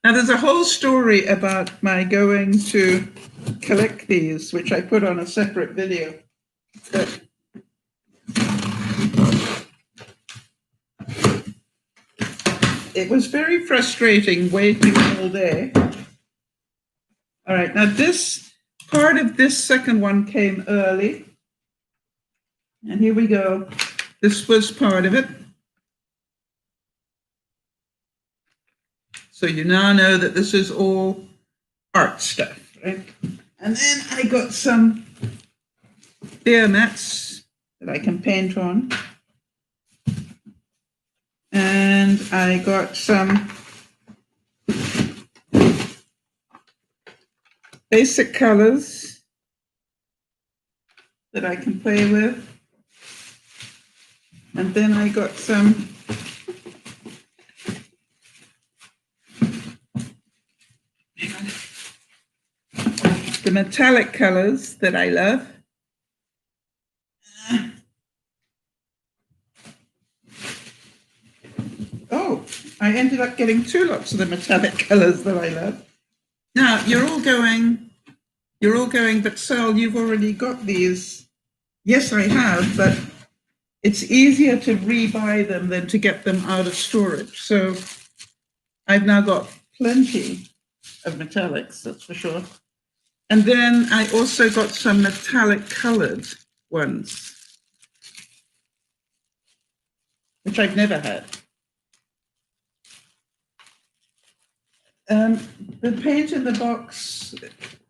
A: Now, there's a whole story about my going to collect these, which I put on a separate video. But it was very frustrating waiting all day. All right, now this part of this second one came early. And here we go. This was part of it. So you now know that this is all art stuff, right? And then I got some beer mats that I can paint on. And I got some basic colors that I can play with. And then I got some the metallic colors that I love. Oh, I ended up getting 2 lots of the metallic colors that I love. Now, you're all going, but Sal, you've already got these. Yes, I have, but it's easier to rebuy them than to get them out of storage. So I've now got plenty of metallics, that's for sure. And then I also got some metallic colored ones. which I've never had. The paint in the box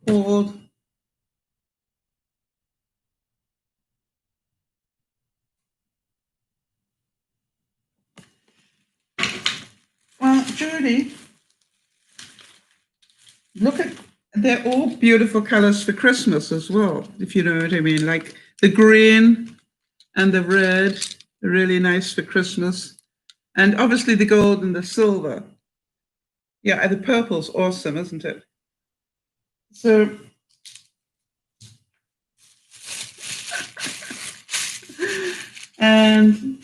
A: called Judy, look at, they're all beautiful colors for Christmas as well, if you know what I mean. Like the green and the red are really nice for Christmas. And obviously the gold and the silver. Yeah, the purple's awesome, isn't it? So, and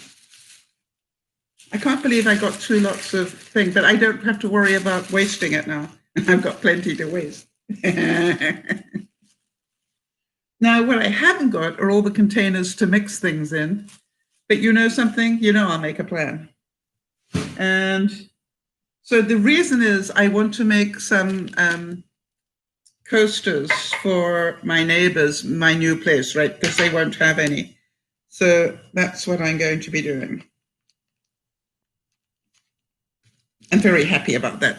A: I can't believe I got 2 lots of things, but I don't have to worry about wasting it now. I've got plenty to waste. Now, what I haven't got are all the containers to mix things in. But you know something? You know I'll make a plan. And so the reason is I want to make some coasters for my neighbors, my new place, right? Because they won't have any. So that's what I'm going to be doing. I'm very happy about that.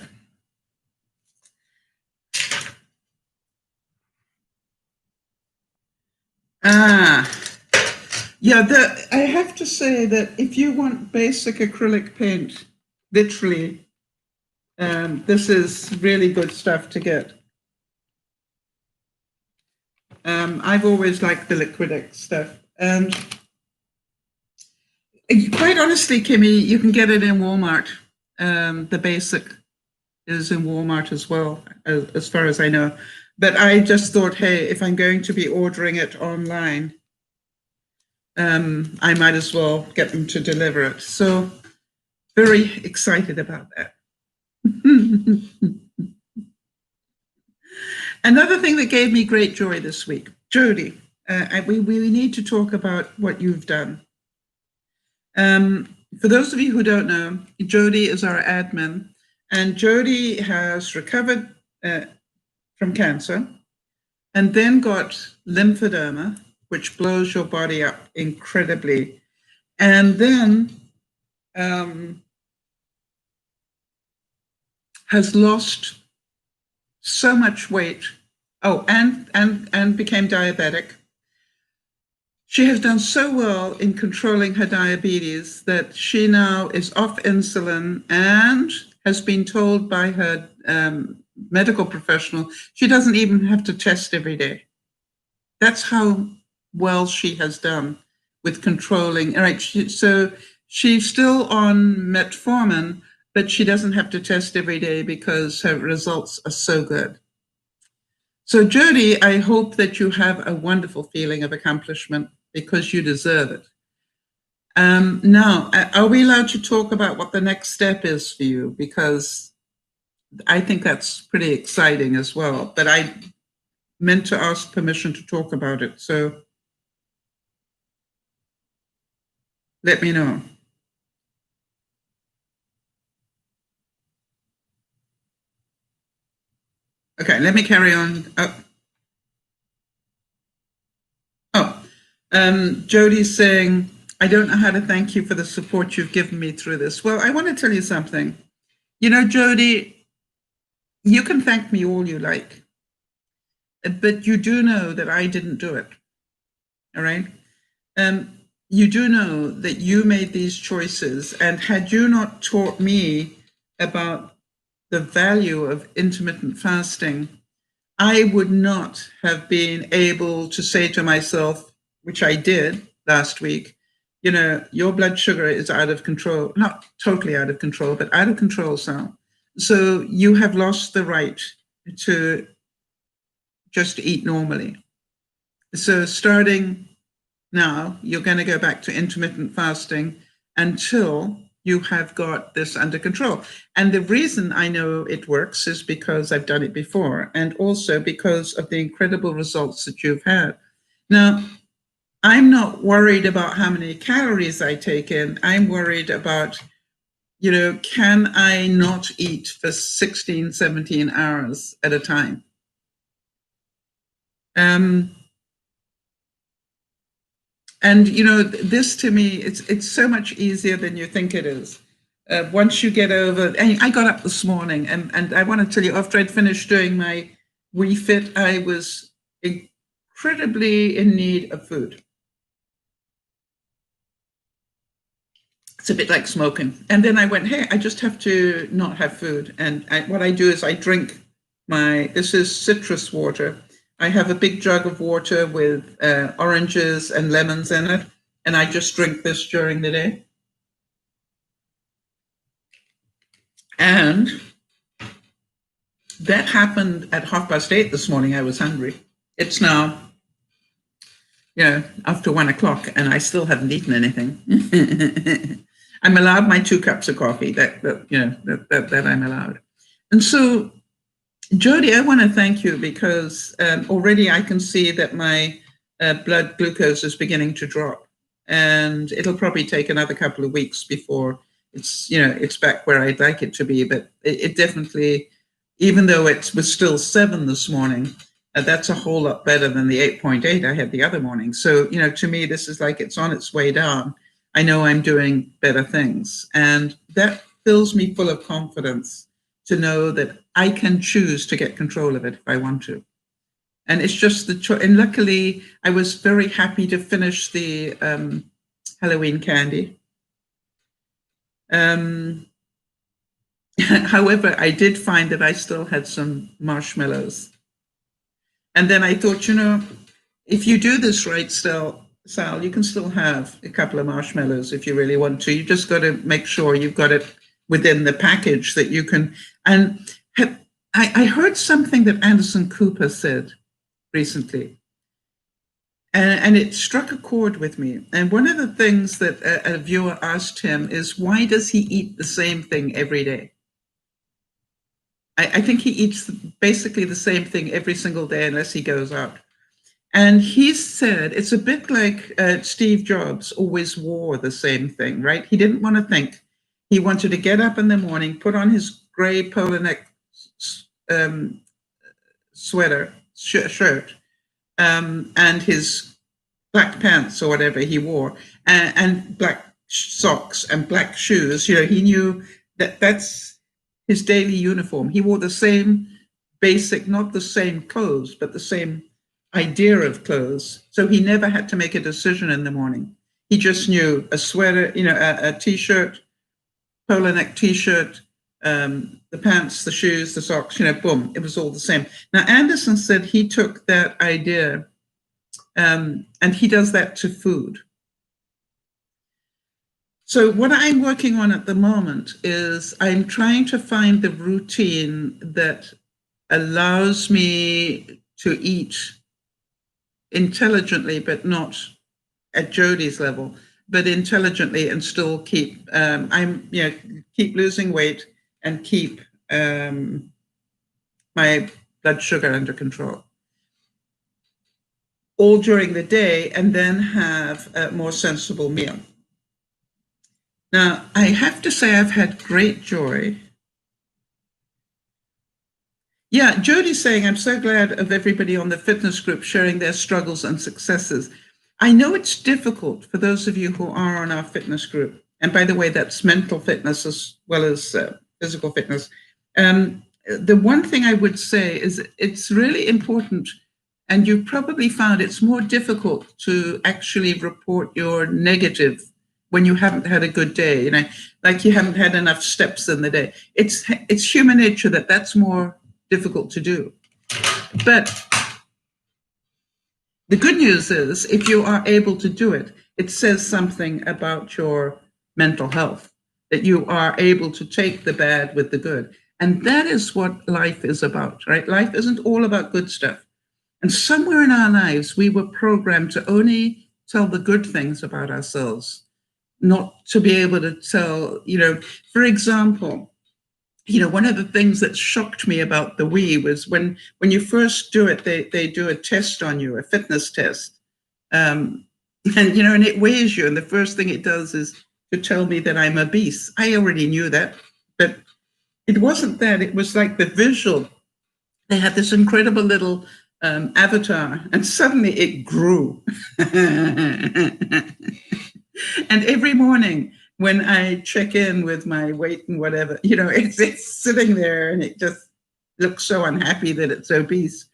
A: Yeah, I have to say that if you want basic acrylic paint, literally, this is really good stuff to get. I've always liked the Liquid stuff. And quite honestly, Kimmy, you can get it in Walmart. The basic is in Walmart as well, as far as I know. But I just thought, hey, if I'm going to be ordering it online, I might as well get them to deliver it. So very excited about that. Another thing that gave me great joy this week, Jody, we need to talk about what you've done. For those of you who don't know, Jody is our admin, and Jody has recovered from cancer and then got lymphedema, which blows your body up incredibly, and then has lost so much weight. Oh, and became diabetic. She has done so well in controlling her diabetes that she now is off insulin and has been told by her medical professional she doesn't even have to test every day. That's how well she has done with controlling. All right, so she's still on metformin, but she doesn't have to test every day because her results are so good. So Jody, I hope that you have a wonderful feeling of accomplishment because you deserve it. Now, are we allowed to talk about what the next step is for you? Because I think that's pretty exciting as well, but I meant to ask permission to talk about it. So let me know. Okay, let me carry on. Jody's saying, I don't know how to thank you for the support you've given me through this. Well, I want to tell you something. You know, Jody, you can thank me all you like, but you do know that I didn't do it. All right? You do know that you made these choices, and had you not taught me about the value of intermittent fasting, I would not have been able to say to myself, which I did last week, you know, your blood sugar is out of control, not totally out of control, but out of control, Sal. So you have lost the right to just eat normally. So starting now, you're going to go back to intermittent fasting until you have got this under control. And the reason I know it works is because I've done it before, and also because of the incredible results that you've had. Now, I'm not worried about how many calories I take in. I'm worried about, you know, can I not eat for 16, 17 hours at a time? And, you know, this to me, it's so much easier than you think it is. Once you get over, and I got up this morning, and I want to tell you, after I'd finished doing my refit, I was incredibly in need of food. It's a bit like smoking. And then I went, hey, I just have to not have food. And what I do is I drink this is citrus water. I have a big jug of water with oranges and lemons in it, and I just drink this during the day. And that happened at 8:30 this morning. I was hungry. It's now, after 1 o'clock, and I still haven't eaten anything. I'm allowed my 2 cups of coffee. That I'm allowed. And so, Jody, I want to thank you because already I can see that my blood glucose is beginning to drop, and it'll probably take another couple of weeks before it's back where I'd like it to be. But it definitely, even though it was still 7 this morning, that's a whole lot better than the 8.8 I had the other morning. So, to me, this is like it's on its way down. I know I'm doing better things, and that fills me full of confidence to know that I can choose to get control of it if I want to. And it's just and luckily I was very happy to finish the Halloween candy. However, I did find that I still had some marshmallows. And then I thought, if you do this right, Sal, you can still have a couple of marshmallows if you really want to. You just got to make sure you've got it within the package that you can. And I heard something that Anderson Cooper said recently, and it struck a chord with me. And one of the things that a viewer asked him is, why does he eat the same thing every day? I think he eats basically the same thing every single day unless he goes out. And he said it's a bit like Steve Jobs always wore the same thing, right? He didn't want to think. He wanted to get up in the morning, put on his gray polo neck shirt, and his black pants or whatever he wore, and black socks and black shoes. He knew that that's his daily uniform. He wore the same basic, not the same clothes, but the same idea of clothes. So he never had to make a decision in the morning. He just knew a sweater, a t-shirt, polo neck t-shirt, the pants, the shoes, the socks, boom, it was all the same. Now, Anderson said he took that idea and he does that to food. So what I'm working on at the moment is I'm trying to find the routine that allows me to eat intelligently, but not at Jody's level, but intelligently and still keep keep losing weight and keep my blood sugar under control all during the day, and then have a more sensible meal. Now, I have to say I've had great joy. Yeah, Jody's saying, I'm so glad of everybody on the fitness group sharing their struggles and successes. I know it's difficult for those of you who are on our fitness group. And by the way, that's mental fitness as well as physical fitness. The one thing I would say is it's really important, and you've probably found it's more difficult to actually report your negative when you haven't had a good day, like you haven't had enough steps in the day. It's human nature that's more difficult to do. But the good news is, if you are able to do it, it says something about your mental health, that you are able to take the bad with the good. And that is what life is about, right? Life isn't all about good stuff. And somewhere in our lives, we were programmed to only tell the good things about ourselves, not to be able to tell, for example, one of the things that shocked me about the Wii was when you first do it, they do a test on you, a fitness test. And it weighs you. And the first thing it does is to tell me that I'm obese. I already knew that, but it wasn't that. It was like the visual. They had this incredible little avatar, and suddenly it grew. And every morning when I check in with my weight and whatever, it's sitting there and it just looks so unhappy that it's obese.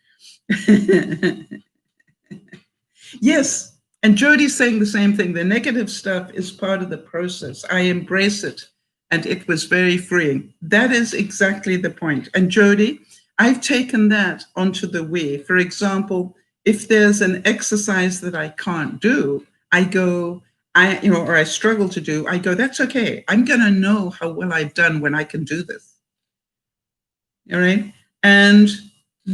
A: Yes. And Jody's saying the same thing. The negative stuff is part of the process. I embrace it. And it was very freeing. That is exactly the point. And Jody, I've taken that onto the way. For example, if there's an exercise that I can't do, I go, or I struggle to do, I go, that's okay. I'm going to know how well I've done when I can do this. All right. And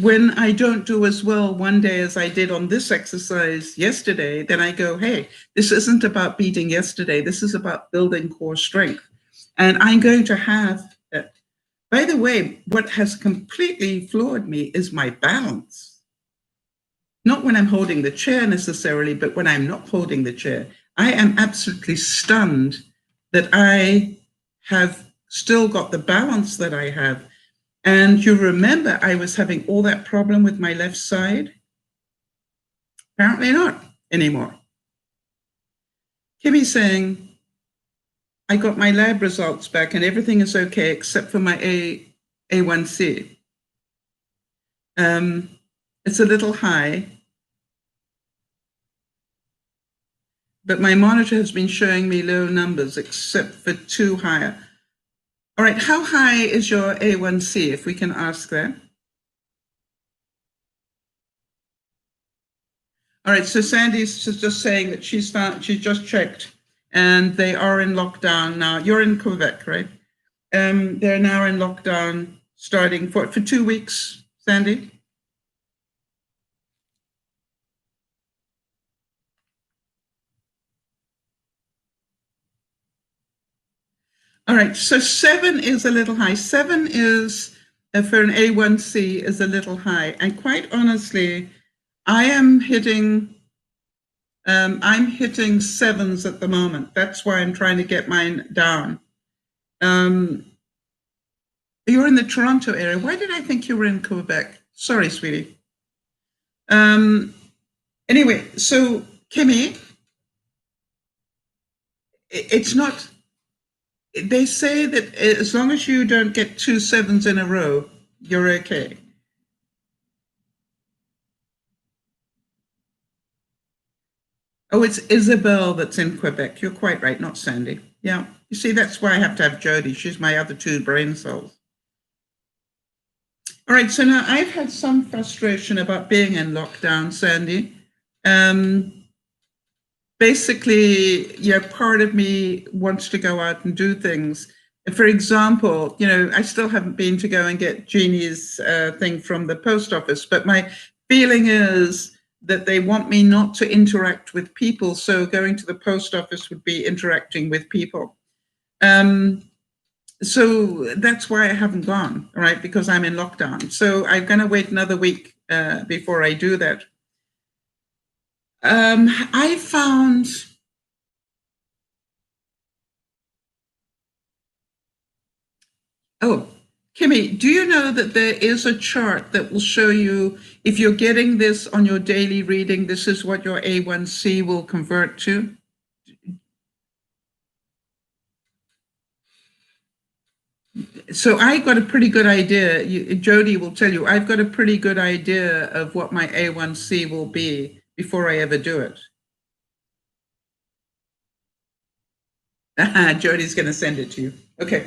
A: when I don't do as well one day as I did on this exercise yesterday, then I go, hey, this isn't about beating yesterday. This is about building core strength. And I'm going to have, by the way, what has completely floored me is my balance. Not when I'm holding the chair necessarily, but when I'm not holding the chair. I am absolutely stunned that I have still got the balance that I have. And you remember I was having all that problem with my left side? Apparently not anymore. Kimmy's saying, I got my lab results back and everything is okay except for my A1C. It's a little high, but my monitor has been showing me low numbers except for 2 higher. All right, how high is your A1C, if we can ask that? All right, so Sandy's just saying that she's just checked and they are in lockdown now. You're in Quebec, right? They're now in lockdown starting for 2 weeks, Sandy? All right, so 7 is a little high. 7 is, for an A1C, is a little high. And quite honestly, I'm hitting 7s at the moment. That's why I'm trying to get mine down. You're in the Toronto area. Why did I think you were in Quebec? Sorry, sweetie. Anyway, so Kimmy, it's not, they say that as long as you don't get 2 7s in a row, you're okay. Oh, it's Isabel that's in Quebec. You're quite right, not Sandy. Yeah. You see, that's why I have to have Jody. She's my other 2 brain cells. All right, so now I've had some frustration about being in lockdown, Sandy. Basically, part of me wants to go out and do things. For example, I still haven't been to go and get Jeannie's thing from the post office, but my feeling is that they want me not to interact with people. So going to the post office would be interacting with people. So that's why I haven't gone, right? Because I'm in lockdown. So I'm going to wait another week before I do that. I found Kimmy, do you know that there is a chart that will show you if you're getting this on your daily reading, this is what your A1C will convert to? So I got a pretty good idea. Jody will tell you, I've got a pretty good idea of what my A1C will be before I ever do it. Jody's going to send it to you. Okay.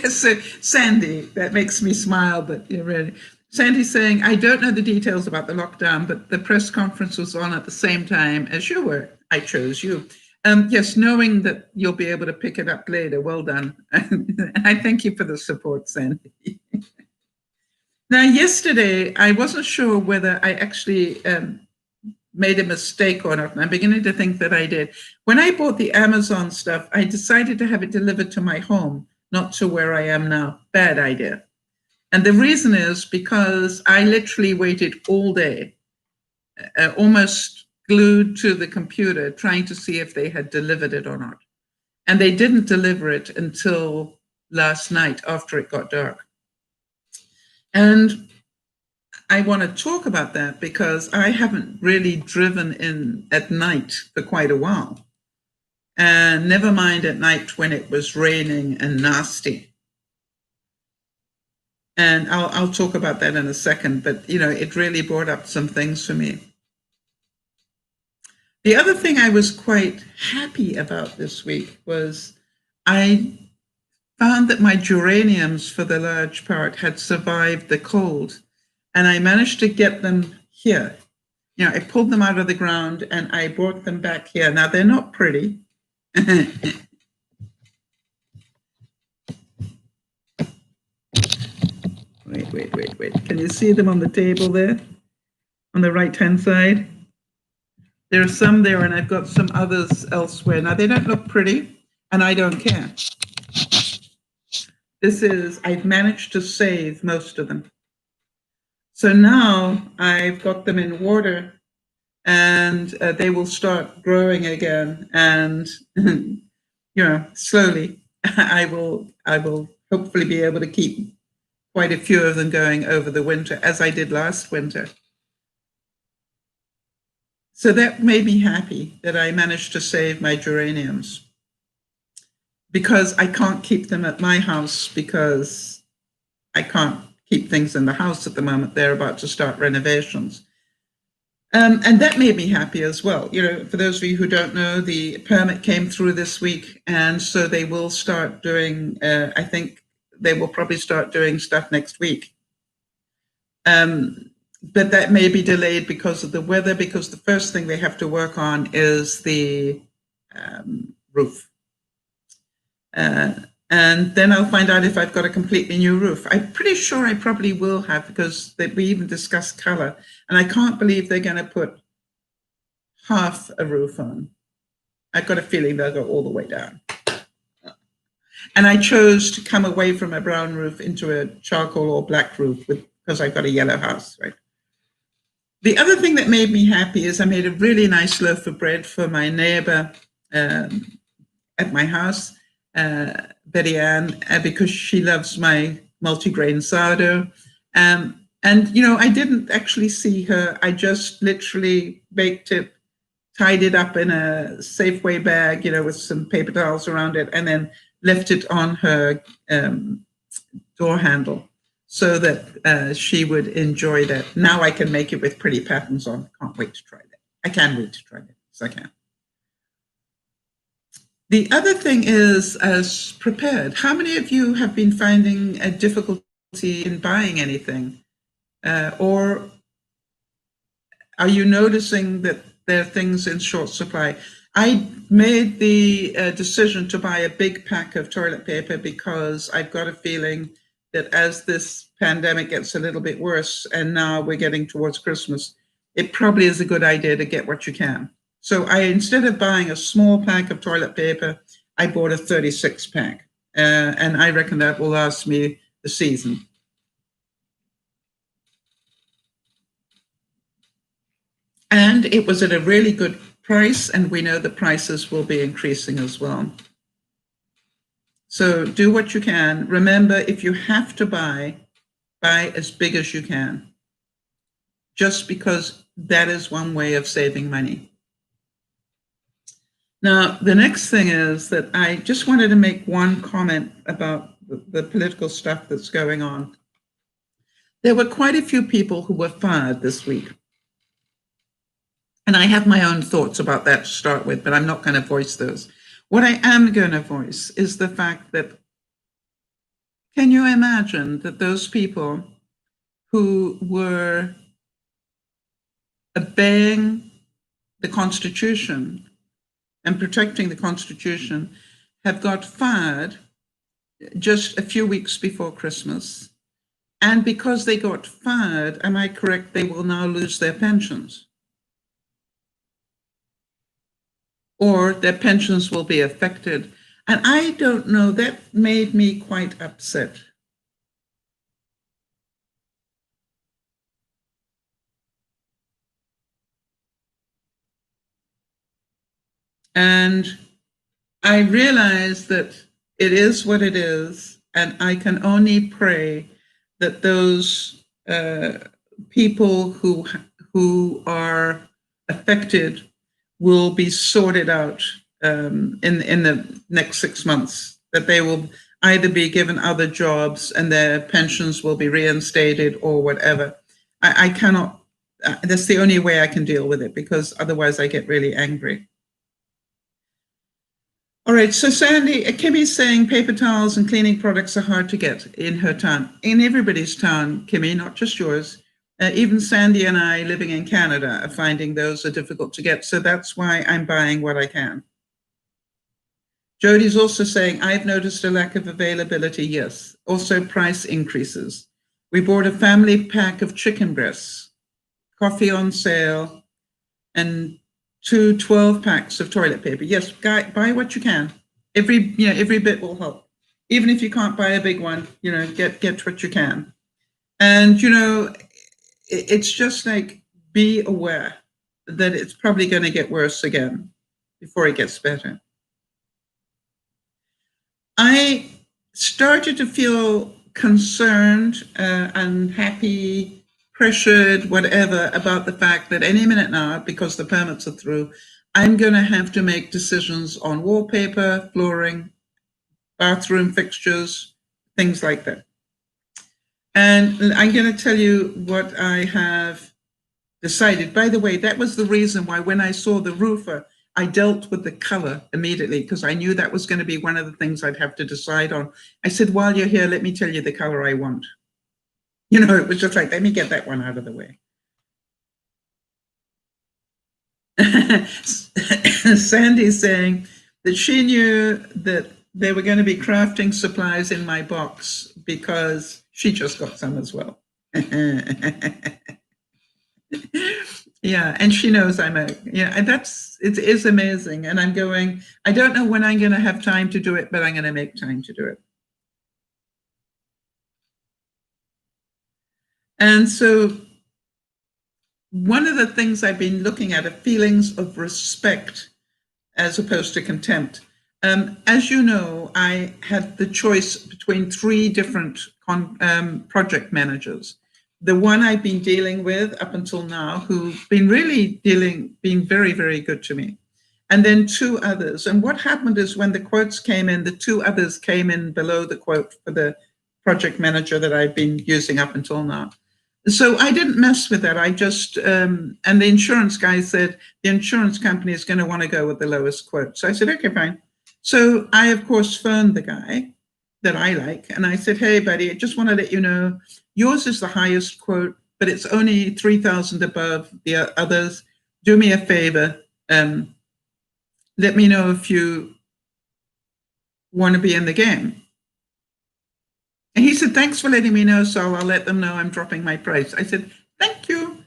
A: So Sandy, that makes me smile, but really. Sandy's saying, I don't know the details about the lockdown, but the press conference was on at the same time as you were. I chose you. Yes, knowing that you'll be able to pick it up later. Well done. I thank you for the support, Sandy. Now, yesterday, I wasn't sure whether I actually made a mistake or not. And I'm beginning to think that I did. When I bought the Amazon stuff, I decided to have it delivered to my home, not to where I am now. Bad idea. And the reason is because I literally waited all day, almost glued to the computer, trying to see if they had delivered it or not. And they didn't deliver it until last night after it got dark. And I want to talk about that because I haven't really driven in at night for quite a while. And never mind at night when it was raining and nasty. And I'll talk about that in a second, but it really brought up some things for me. The other thing I was quite happy about this week was I found that my geraniums, for the large part, had survived the cold, and I managed to get them here. I pulled them out of the ground and I brought them back here. Now, they're not pretty. Wait. Can you see them on the table there? On the right-hand side? There are some there, and I've got some others elsewhere. Now, they don't look pretty, and I don't care. I've managed to save most of them. So now I've got them in water, and they will start growing again. And, slowly, I will hopefully be able to keep quite a few of them going over the winter, as I did last winter. So that made me happy that I managed to save my geraniums, because I can't keep them at my house because I can't keep things in the house at the moment. They're about to start renovations. And that made me happy as well. For those of you who don't know, the permit came through this week, and so they will start doing, I think they will probably start doing stuff next week. But that may be delayed because of the weather, because the first thing they have to work on is the roof. And then I'll find out if I've got a completely new roof. I'm pretty sure I probably will have, because we even discussed color. And I can't believe they're going to put half a roof on. I've got a feeling they'll go all the way down. And I chose to come away from a brown roof into a charcoal or black roof because I've got a yellow house, right? The other thing that made me happy is I made a really nice loaf of bread for my neighbor at my house, Betty Ann, because she loves my multigrain sourdough. And, I didn't actually see her. I just literally baked it, tied it up in a Safeway bag, with some paper towels around it, and then left it on her door handle so that she would enjoy that. Now I can make it with pretty patterns on. Can't wait to try that. I can wait to try that. So I can. The other thing is, as prepared, how many of you have been finding a difficulty in buying anything? Or are you noticing that there are things in short supply? I made the decision to buy a big pack of toilet paper because I've got a feeling that as this pandemic gets a little bit worse, and now we're getting towards Christmas, it probably is a good idea to get what you can. So instead of buying a small pack of toilet paper, I bought a 36 pack. And I reckon that will last me the season. And it was at a really good price, and we know the prices will be increasing as well. So do what you can. Remember, if you have to buy as big as you can, just because that is one way of saving money. Now, the next thing is that I just wanted to make one comment about the political stuff that's going on. There were quite a few people who were fired this week. And I have my own thoughts about that to start with, but I'm not going to voice those. What I am going to voice is the fact that, can you imagine that those people who were obeying the Constitution and protecting the Constitution have got fired just a few weeks before Christmas? And because they got fired, am I correct, they will now lose their pensions? Or their pensions will be affected. And I don't know, that made me quite upset. And I realize that it is what it is, and I can only pray that those people who are affected will be sorted out in the next 6 months. That they will either be given other jobs and their pensions will be reinstated or whatever. I cannot. That's the only way I can deal with it, because otherwise I get really angry. All right, so Sandy, Kimmy's saying paper towels and cleaning products are hard to get in her town. In everybody's town, Kimmy, not just yours. Even Sandy and I, living in Canada, are finding those are difficult to get. So that's why I'm buying what I can. Jody's also saying, I've noticed a lack of availability, yes. Also price increases. We bought a family pack of chicken breasts, coffee on sale, and 2 12-packs of toilet paper. Yes, buy what you can. Every bit will help. Even if you can't buy a big one, get what you can. And, it's just like, be aware that it's probably going to get worse again before it gets better. I started to feel concerned, unhappy, pressured, whatever, about the fact that any minute now, because the permits are through, I'm going to have to make decisions on wallpaper, flooring, bathroom fixtures, things like that. And I'm going to tell you what I have decided. By the way, that was the reason why when I saw the roofer, I dealt with the color immediately, because I knew that was going to be one of the things I'd have to decide on. I said, while you're here, let me tell you the color I want. It was just like, let me get that one out of the way. Sandy's saying that she knew that there were going to be crafting supplies in my box because she just got some as well. Yeah, and she knows it is amazing. And I'm going, I don't know when I'm going to have time to do it, but I'm going to make time to do it. And so one of the things I've been looking at are feelings of respect as opposed to contempt. As you know, I had the choice between 3 different project managers. The one I've been dealing with up until now, who've been being very, very good to me. And then 2 others. And what happened is when the quotes came in, the 2 others came in below the quote for the project manager that I've been using up until now. So I didn't mess with that. I just, and the insurance guy said, the insurance company is going to want to go with the lowest quote. So I said, okay, fine. So I, of course, phoned the guy that I like. And I said, hey, buddy, I just want to let you know, yours is the highest quote, but it's only 3,000 above the others. Do me a favor. Let me know if you want to be in the game. And he said, thanks for letting me know, so I'll let them know I'm dropping my price. I said, thank you.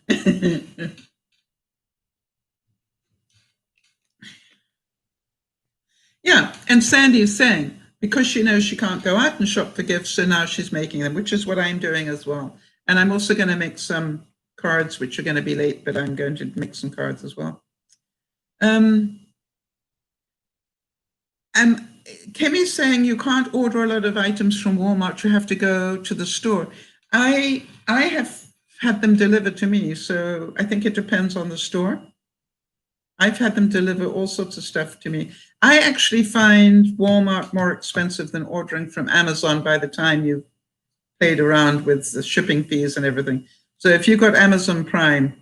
A: Yeah, and Sandy is saying, because she knows she can't go out and shop for gifts, so now she's making them, which is what I'm doing as well. And I'm also going to make some cards, which are going to be late, but I'm going to make some cards as well. Kimmy's saying you can't order a lot of items from Walmart. You have to go to the store. I have had them delivered to me, so I think it depends on the store. I've had them deliver all sorts of stuff to me. I actually find Walmart more expensive than ordering from Amazon by the time you've played around with the shipping fees and everything. So if you've got Amazon Prime.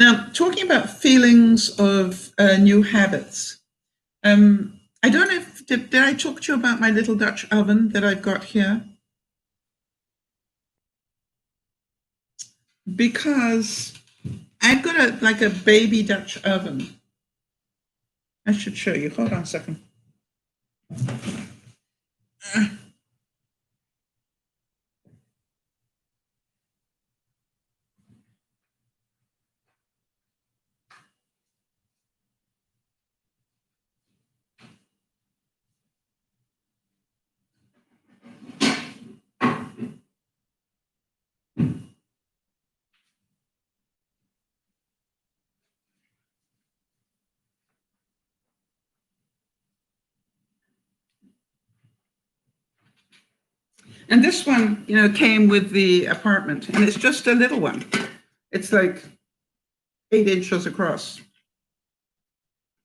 A: Now, talking about feelings of new habits. I don't know if, did I talk to you about my little Dutch oven that I've got here? Because I've got a baby Dutch oven. I should show you. Hold on a second. And this one, came with the apartment, and it's just a little one. It's like 8 inches across.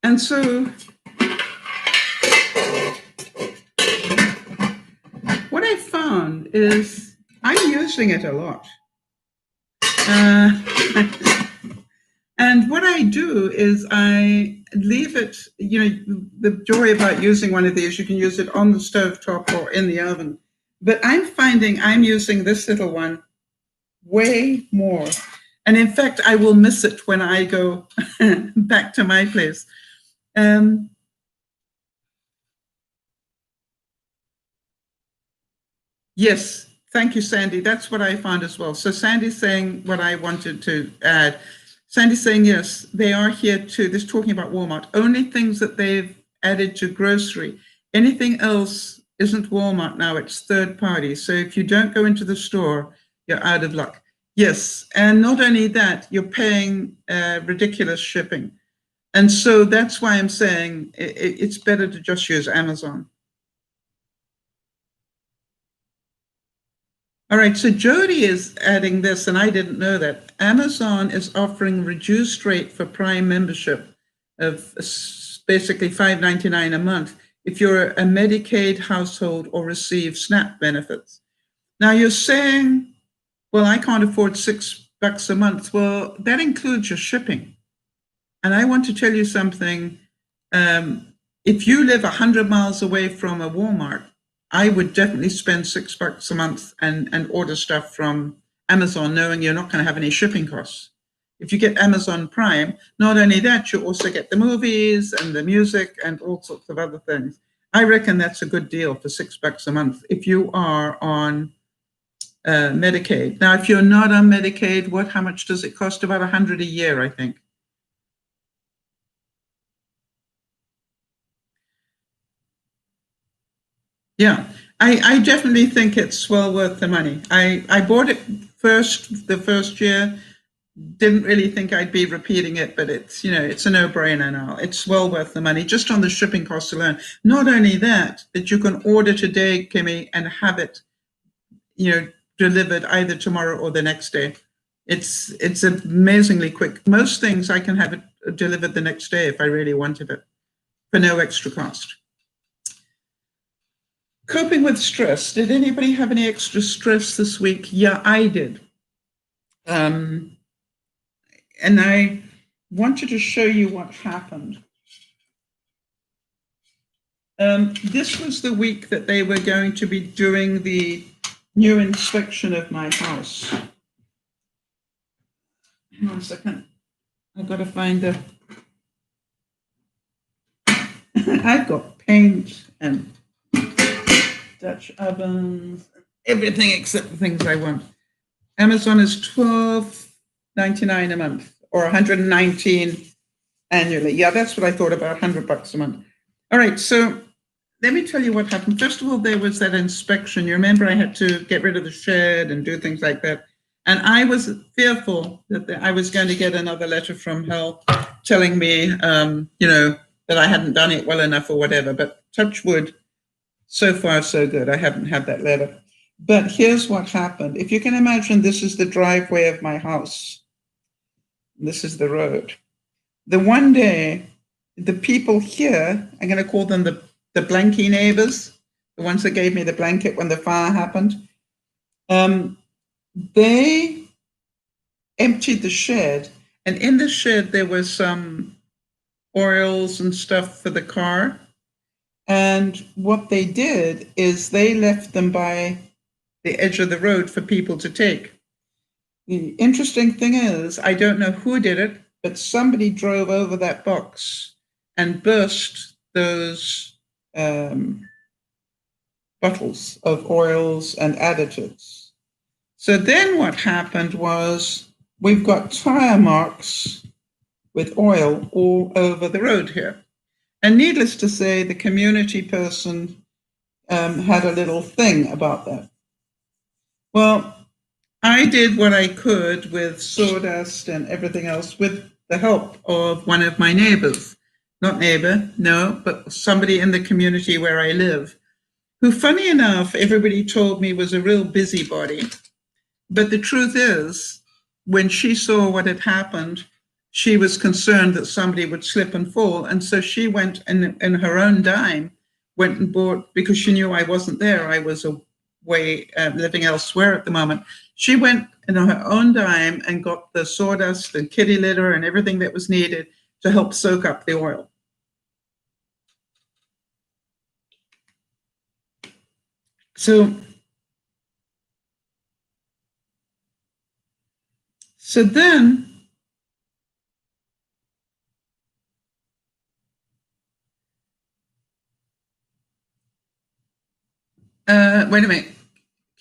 A: And so what I found is I'm using it a lot. And what I do is I leave it, the joy about using one of these, you can use it on the stovetop or in the oven. But I'm finding I'm using this little one way more. And in fact, I will miss it when I go back to my place. Yes, thank you, Sandy. That's what I found as well. So Sandy's saying what I wanted to add. Sandy's saying, yes, they are here too. This talking about Walmart. Only things that they've added to grocery. Anything else isn't Walmart now. It's third party. So if you don't go into the store, you're out of luck. Yes, and not only that, you're paying ridiculous shipping. And so that's why I'm saying it's better to just use Amazon. All right, so Jody is adding this, and I didn't know that. Amazon is offering reduced rate for Prime membership of basically $5.99 a month if you're a Medicaid household or receive SNAP benefits. Now you're saying, well, I can't afford $6 a month. Well, that includes your shipping. And I want to tell you something. If you live 100 miles away from a Walmart, I would definitely spend $6 a month and order stuff from Amazon, knowing you're not going to have any shipping costs. If you get Amazon Prime, not only that, you also get the movies and the music and all sorts of other things. I reckon that's a good deal for $6 a month if you are on Medicaid. Now, if you're not on Medicaid, how much does it cost? About $100 a year, I think. Yeah, I definitely think it's well worth the money. I bought it the first year, didn't really think I'd be repeating it, but it's a no-brainer now. It's well worth the money, just on the shipping costs alone. Not only that you can order today, Kimmy, and have it, delivered either tomorrow or the next day. It's amazingly quick. Most things I can have it delivered the next day if I really wanted it, for no extra cost. Coping with stress. Did anybody have any extra stress this week? Yeah, I did. And I wanted to show you what happened. This was the week that they were going to be doing the new inspection of my house. Hang on a second. I've got to find the... I've got paint and Dutch ovens, everything except the things I want. Amazon is $12.99 a month, or $119 annually. Yeah, that's what I thought, about $100 a month. All right, so let me tell you what happened. First of all, there was that inspection. You remember I had to get rid of the shed and do things like that. And I was fearful that I was going to get another letter from hell telling me, that I hadn't done it well enough or whatever. But touch wood, so far so good. I haven't had that letter. But here's what happened. If you can imagine, this is the driveway of my house. This is the road. The one day, the people here, I'm going to call them the blankie neighbors, the ones that gave me the blanket when the fire happened, they emptied the shed. And in the shed, there was some oils and stuff for the car. And what they did is they left them by the edge of the road for people to take. The interesting thing is, I don't know who did it, but somebody drove over that box and burst those bottles of oils and additives. So then what happened was we've got tire marks with oil all over the road here. And needless to say, the community person had a little thing about that. Well, I did what I could with sawdust and everything else with the help of one of my neighbors. Not neighbor, no, but somebody in the community where I live, who, funny enough, everybody told me was a real busybody. But the truth is, when she saw what had happened, she was concerned that somebody would slip and fall. And so she went in her own dime, went and bought, because she knew I wasn't there. I was away living elsewhere at the moment. She went in her own dime and got the sawdust and kitty litter and everything that was needed to help soak up the oil. So then, wait a minute.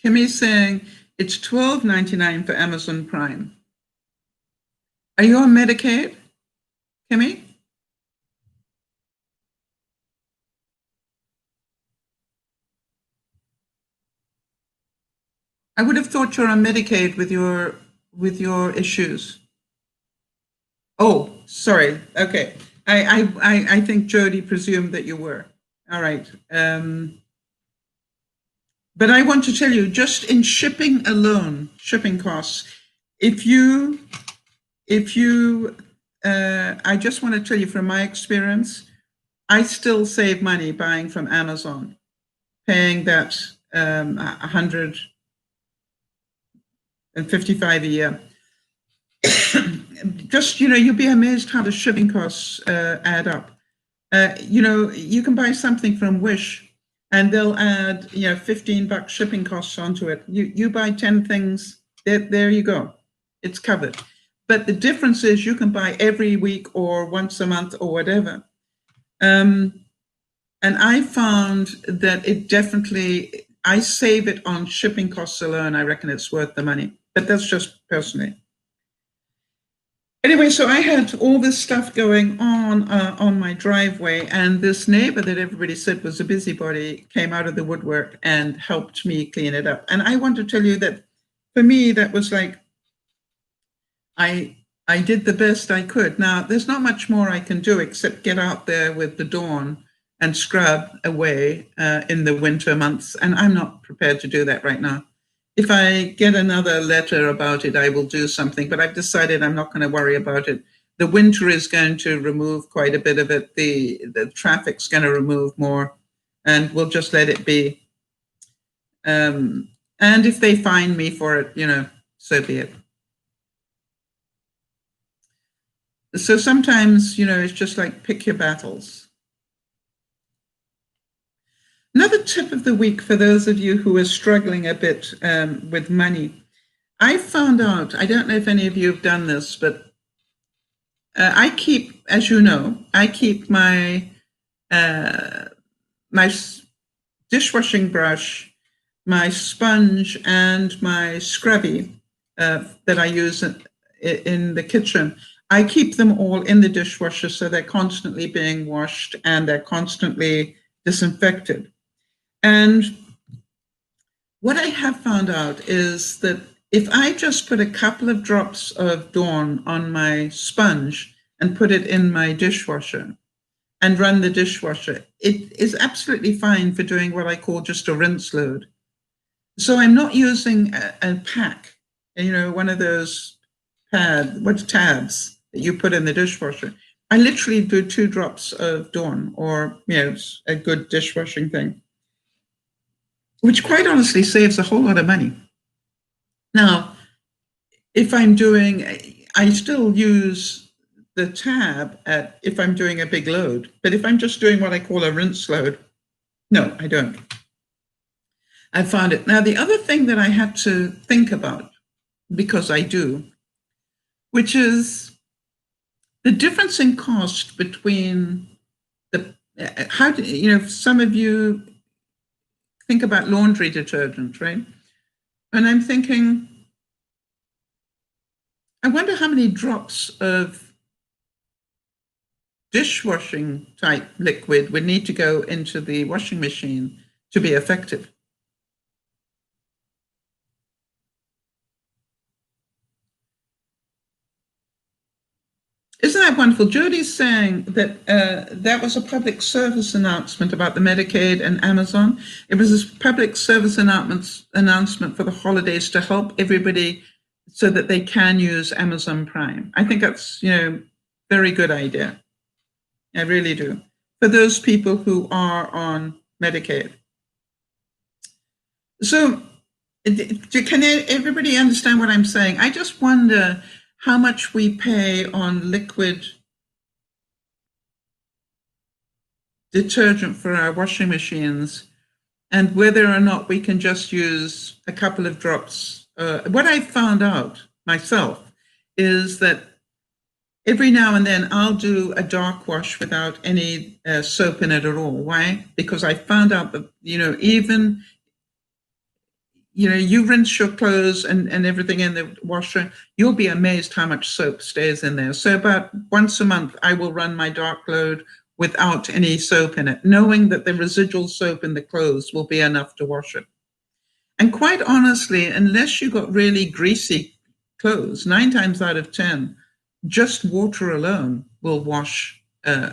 A: Kimmy's saying it's $12.99 for Amazon Prime. Are you on Medicaid, Kimmy? I would have thought you're on Medicaid with your issues. Oh, sorry. Okay. I think Jody presumed that you were. All right. But I want to tell you, just in shipping alone, shipping costs, if you, I just want to tell you from my experience, I still save money buying from Amazon, paying that $155 a year. Just, you'll be amazed how the shipping costs add up. You can buy something from Wish and they'll add, $15 shipping costs onto it. You buy 10 things, there you go. It's covered. But the difference is you can buy every week or once a month or whatever. And I found that it definitely, I save it on shipping costs alone. I reckon it's worth the money, but that's just personally. Anyway, so I had all this stuff going on my driveway, and this neighbor that everybody said was a busybody came out of the woodwork and helped me clean it up. And I want to tell you that for me, that was like, I did the best I could. Now, there's not much more I can do except get out there with the dawn and scrub away in the winter months, and I'm not prepared to do that right now. If I get another letter about it, I will do something, but I've decided I'm not going to worry about it. The winter is going to remove quite a bit of it. The traffic's going to remove more, and we'll just let it be. And if they fine me for it, so be it. So sometimes, it's just like pick your battles. Another tip of the week for those of you who are struggling a bit with money. I found out, I don't know if any of you have done this, but I keep, as you know, I keep my dishwashing brush, my sponge, and my scrubby that I use in the kitchen. I keep them all in the dishwasher so they're constantly being washed and they're constantly disinfected. And what I have found out is that if I just put a couple of drops of Dawn on my sponge and put it in my dishwasher and run the dishwasher, it is absolutely fine for doing what I call just a rinse load. So I'm not using a pack, one of those tabs that you put in the dishwasher. I literally do 2 drops of Dawn or, a good dishwashing thing, which quite honestly saves a whole lot of money. Now, if I'm doing, I still use the tab if I'm doing a big load, but if I'm just doing what I call a rinse load, no, I don't. I found it. Now, the other thing that I had to think about, because I do, which is the difference in cost between some of you think about laundry detergent, right? And I'm thinking, I wonder how many drops of dishwashing type liquid would need to go into the washing machine to be effective. Isn't that one wonderful. Jody's saying that that was a public service announcement about the Medicaid and Amazon. It was a public service announcement for the holidays to help everybody so that they can use Amazon Prime. I think that's, very good idea. I really do. For those people who are on Medicaid. So can everybody understand what I'm saying? I just wonder how much we pay on liquid detergent for our washing machines and whether or not we can just use a couple of drops. What I found out myself is that every now and then I'll do a dark wash without any soap in it at all. Why? Because I found out that, even you rinse your clothes and everything in the washer, you'll be amazed how much soap stays in there. So about once a month, I will run my dark load without any soap in it, knowing that the residual soap in the clothes will be enough to wash it. And quite honestly, unless you got really greasy clothes, 9 times out of 10, just water alone will wash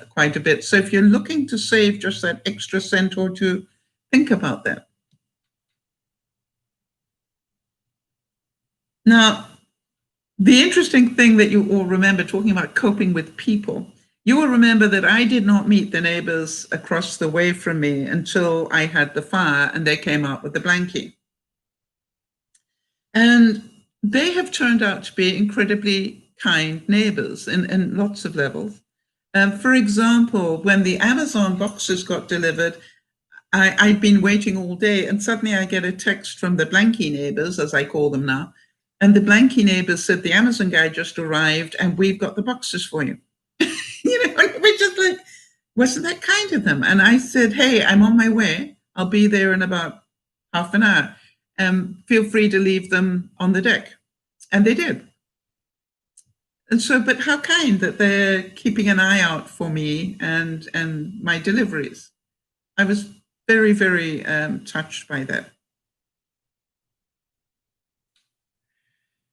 A: quite a bit. So if you're looking to save just that extra cent or two, think about that. Now, the interesting thing that you all remember, talking about coping with people, you will remember that I did not meet the neighbors across the way from me until I had the fire and they came out with the blankie. And they have turned out to be incredibly kind neighbors in lots of levels. For example, when the Amazon boxes got delivered, I'd been waiting all day and suddenly I get a text from the blankie neighbors, as I call them now. And the blankie neighbors said, the Amazon guy just arrived and we've got the boxes for you. We're just like, wasn't that kind of them? And I said, hey, I'm on my way. I'll be there in about half an hour. Feel free to leave them on the deck. And they did. And so, but how kind that they're keeping an eye out for me and my deliveries. I was very, very touched by that.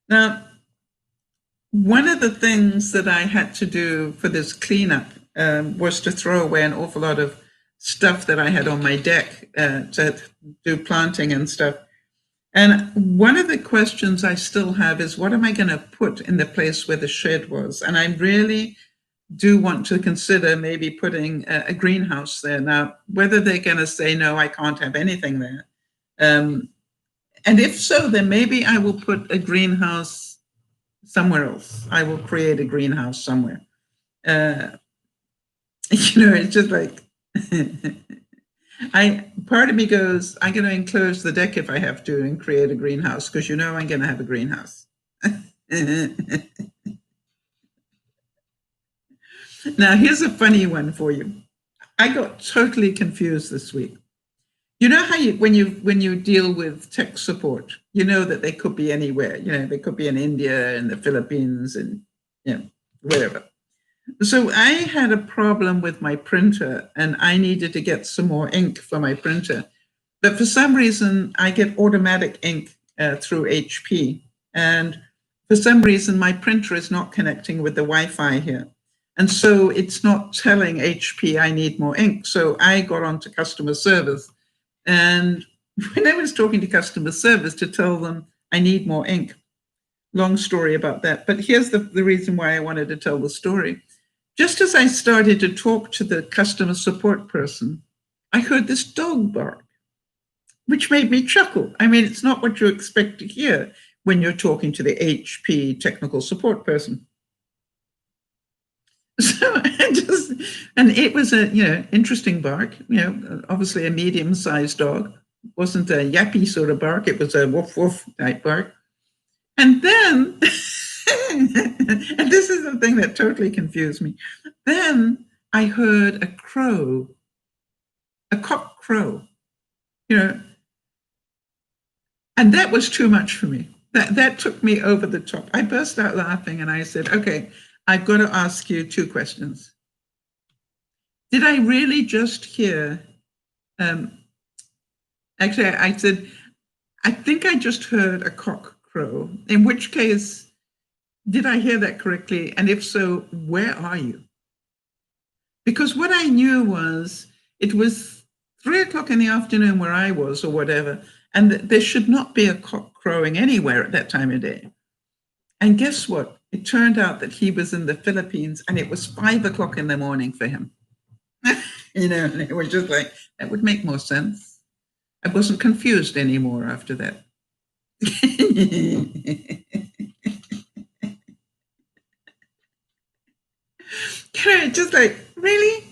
A: Now, one of the things that I had to do for this cleanup was to throw away an awful lot of stuff that I had on my deck to do planting and stuff. And one of the questions I still have is, what am I going to put in the place where the shed was? And I really do want to consider maybe putting a greenhouse there. Now, whether they're going to say, no, I can't have anything there. And if so, then maybe I will put a greenhouse somewhere else. I will create a greenhouse somewhere. It's just like, part of me goes, I'm going to enclose the deck if I have to and create a greenhouse, because I'm going to have a greenhouse. Now, here's a funny one for you. I got totally confused this week. You know how when you deal with tech support, you know that they could be anywhere. They could be in India and the Philippines and wherever. So I had a problem with my printer and I needed to get some more ink for my printer. But for some reason, I get automatic ink through HP. And for some reason, my printer is not connecting with the Wi-Fi here. And so it's not telling HP I need more ink. So I got onto customer service. And when I was talking to customer service to tell them I need more ink, long story about that. But here's the reason why I wanted to tell the story. Just as I started to talk to the customer support person, I heard this dog bark, which made me chuckle. I mean, it's not what you expect to hear when you're talking to the HP technical support person. So and it was a, interesting bark, obviously a medium-sized dog. It wasn't a yappy sort of bark. It was a woof woof type bark. And then, and this is the thing that totally confused me. Then I heard a crow, a cock crow, and that was too much for me. That took me over the top. I burst out laughing and I said, okay, I've got to ask you 2 questions. Did I really just hear, actually, I said, I think I just heard a cock crow, in which case Did I hear that correctly? And if so, where are you? Because what I knew was it was 3 o'clock in the afternoon where I was, or whatever, and there should not be a cock crowing anywhere at that time of day. And guess what? It turned out that he was in the Philippines, and it was 5 o'clock in the morning for him. And it was just like, that would make more sense. I wasn't confused anymore after that. Just like, really?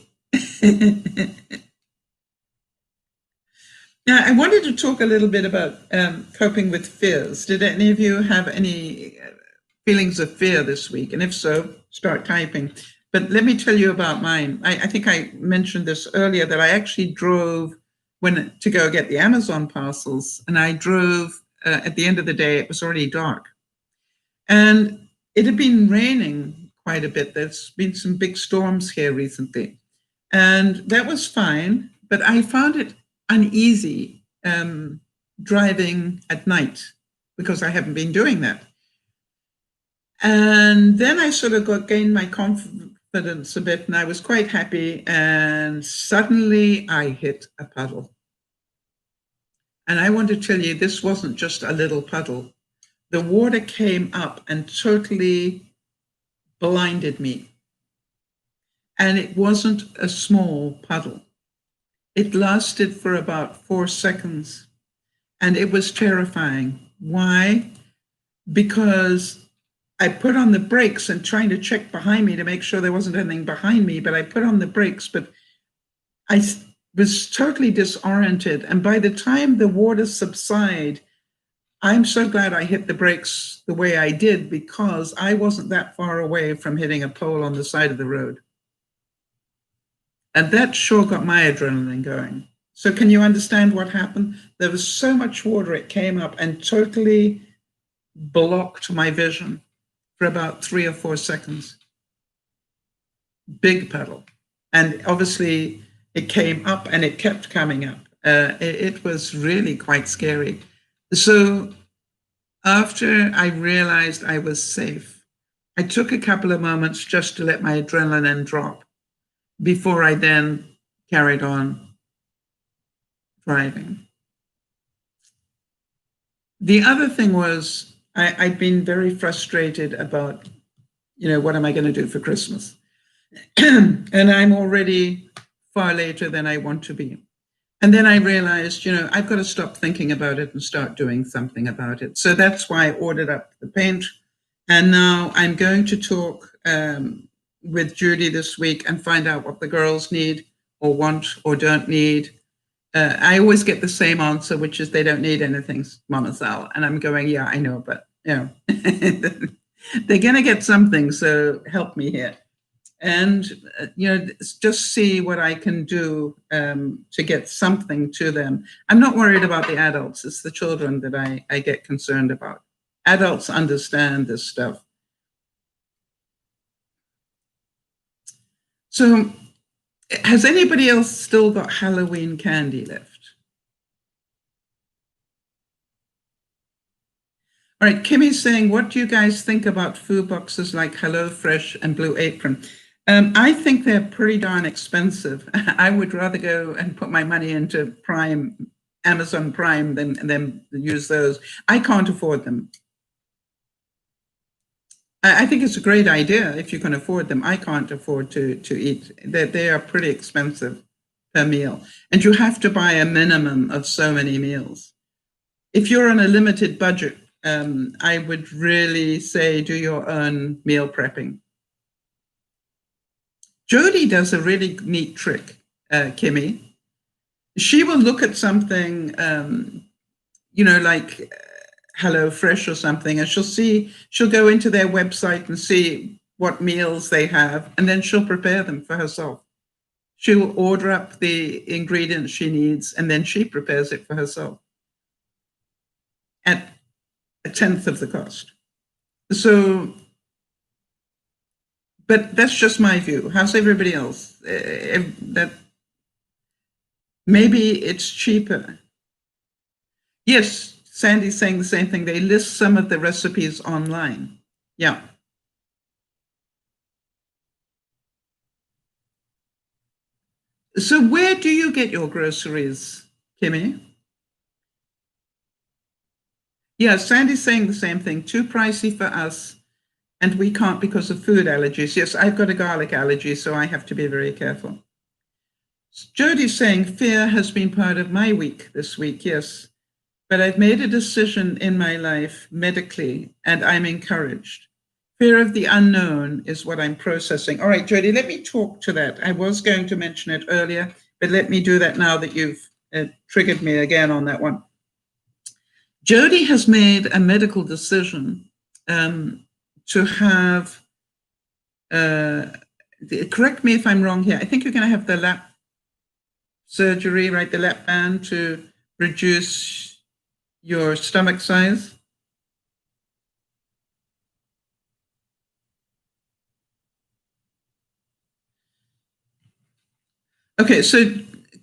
A: Now, I wanted to talk a little bit about coping with fears. Did any of you have any feelings of fear this week? And if so, start typing. But let me tell you about mine. I think I mentioned this earlier, that I actually drove to go get the Amazon parcels, and I drove at the end of the day. It was already dark, and it had been raining quite a bit. There's been some big storms here recently, and that was fine, but I found it uneasy driving at night because I haven't been doing that. And then I sort of gained my confidence a bit, and I was quite happy, and suddenly I hit a puddle. And I want to tell you, this wasn't just a little puddle. The water came up and totally blinded me. And it wasn't a small puddle. It lasted for about 4 seconds, and it was terrifying. Why? Because I put on the brakes and trying to check behind me to make sure there wasn't anything behind me, but I put on the brakes, but I was totally disoriented. And by the time the water subsided, I'm so glad I hit the brakes the way I did, because I wasn't that far away from hitting a pole on the side of the road. And that sure got my adrenaline going. So can you understand what happened? There was so much water, it came up and totally blocked my vision for about 3 or 4 seconds. Big puddle. And obviously it came up and it kept coming up. It was really quite scary. So after I realized I was safe, I took a couple of moments just to let my adrenaline drop before I then carried on driving. The other thing was I'd been very frustrated about, what am I going to do for Christmas? And I'm already far later than I want to be. And then I realized, I've got to stop thinking about it and start doing something about it. So that's why I ordered up the paint. And now I'm going to talk with Judy this week and find out what the girls need or want or don't need. I always get the same answer, which is they don't need anything, Mama Sal. And I'm going, yeah, I know, but they're going to get something. So help me here. And, just see what I can do to get something to them. I'm not worried about the adults. It's the children that I get concerned about. Adults understand this stuff. So has anybody else still got Halloween candy left? All right, Kimmy's saying, what do you guys think about food boxes like HelloFresh and Blue Apron? I think they're pretty darn expensive. I would rather go and put my money into Amazon Prime than use those. I can't afford them. I think it's a great idea if you can afford them. I can't afford to eat. They are pretty expensive per meal. And you have to buy a minimum of so many meals. If you're on a limited budget, I would really say do your own meal prepping. Jody does a really neat trick, Kimmy. She will look at something, like HelloFresh or something, and she'll go into their website and see what meals they have, and then she'll prepare them for herself. She'll order up the ingredients she needs, and then she prepares it for herself at a tenth of the cost. So, but that's just my view. How's everybody else? That maybe it's cheaper. Yes, Sandy's saying the same thing. They list some of the recipes online. Yeah. So where do you get your groceries, Kimmy? Yeah, Sandy's saying the same thing. Too pricey for us, and we can't because of food allergies. Yes, I've got a garlic allergy, so I have to be very careful. Jody's saying fear has been part of my week this week, yes. But I've made a decision in my life medically, and I'm encouraged. Fear of the unknown is what I'm processing. All right, Jody, let me talk to that. I was going to mention it earlier, but let me do that now that you've triggered me again on that one. Jody has made a medical decision to have, correct me if I'm wrong here, I think you're going to have the lap surgery, right? The lap band to reduce your stomach size. Okay, so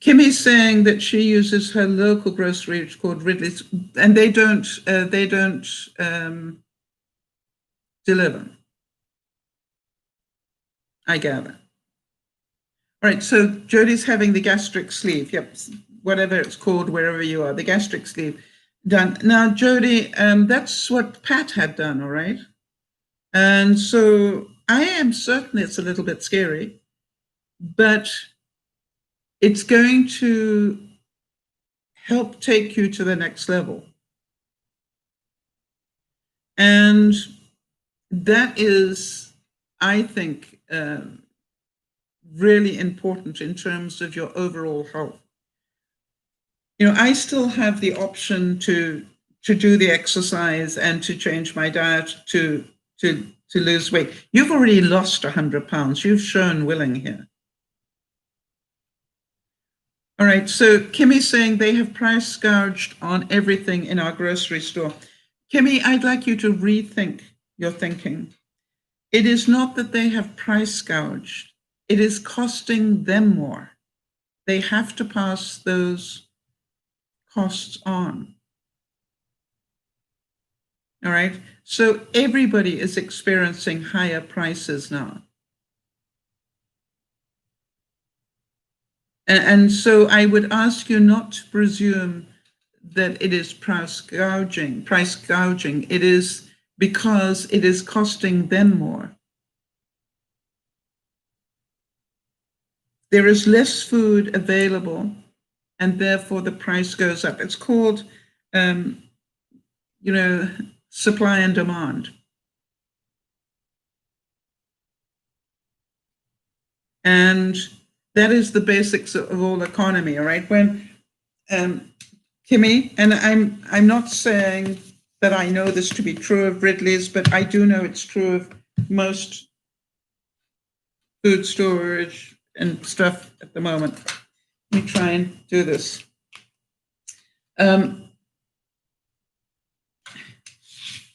A: Kimmy's saying that she uses her local grocery, which is called Ridley's, and they don't deliver. I gather. All right, so Jody's having the gastric sleeve. Yep, whatever it's called, wherever you are, the gastric sleeve done. Now, Jody, that's what Pat had done, all right? And so I am certain it's a little bit scary, but it's going to help take you to the next level. And that is, I think, really important in terms of your overall health. You know, I still have the option to do the exercise and to change my diet to lose weight. You've already lost 100 pounds. You've shown willing here. All right, so Kimmy's saying they have price gouged on everything in our grocery store. Kimmy, I'd like you to rethink your thinking. It is not that they have price gouged. It is costing them more. They have to pass those costs on. All right, so everybody is experiencing higher prices now. And so I would ask you not to presume that it is price gouging. It is because it is costing them more. There is less food available, and therefore the price goes up. It's called, supply and demand. And that is the basics of all economy, all right? When Kimmy, and I'm not saying that I know this to be true of Ridley's, but I do know it's true of most food storage and stuff at the moment. Let me try and do this.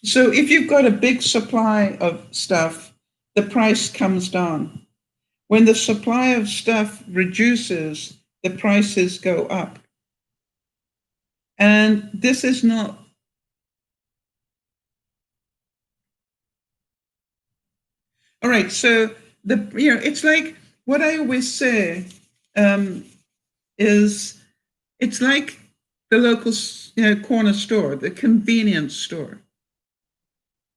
A: So if you've got a big supply of stuff, the price comes down. When the supply of stuff reduces, the prices go up. And this is not. All right, so it's like what I always say is it's like the local corner store, the convenience store.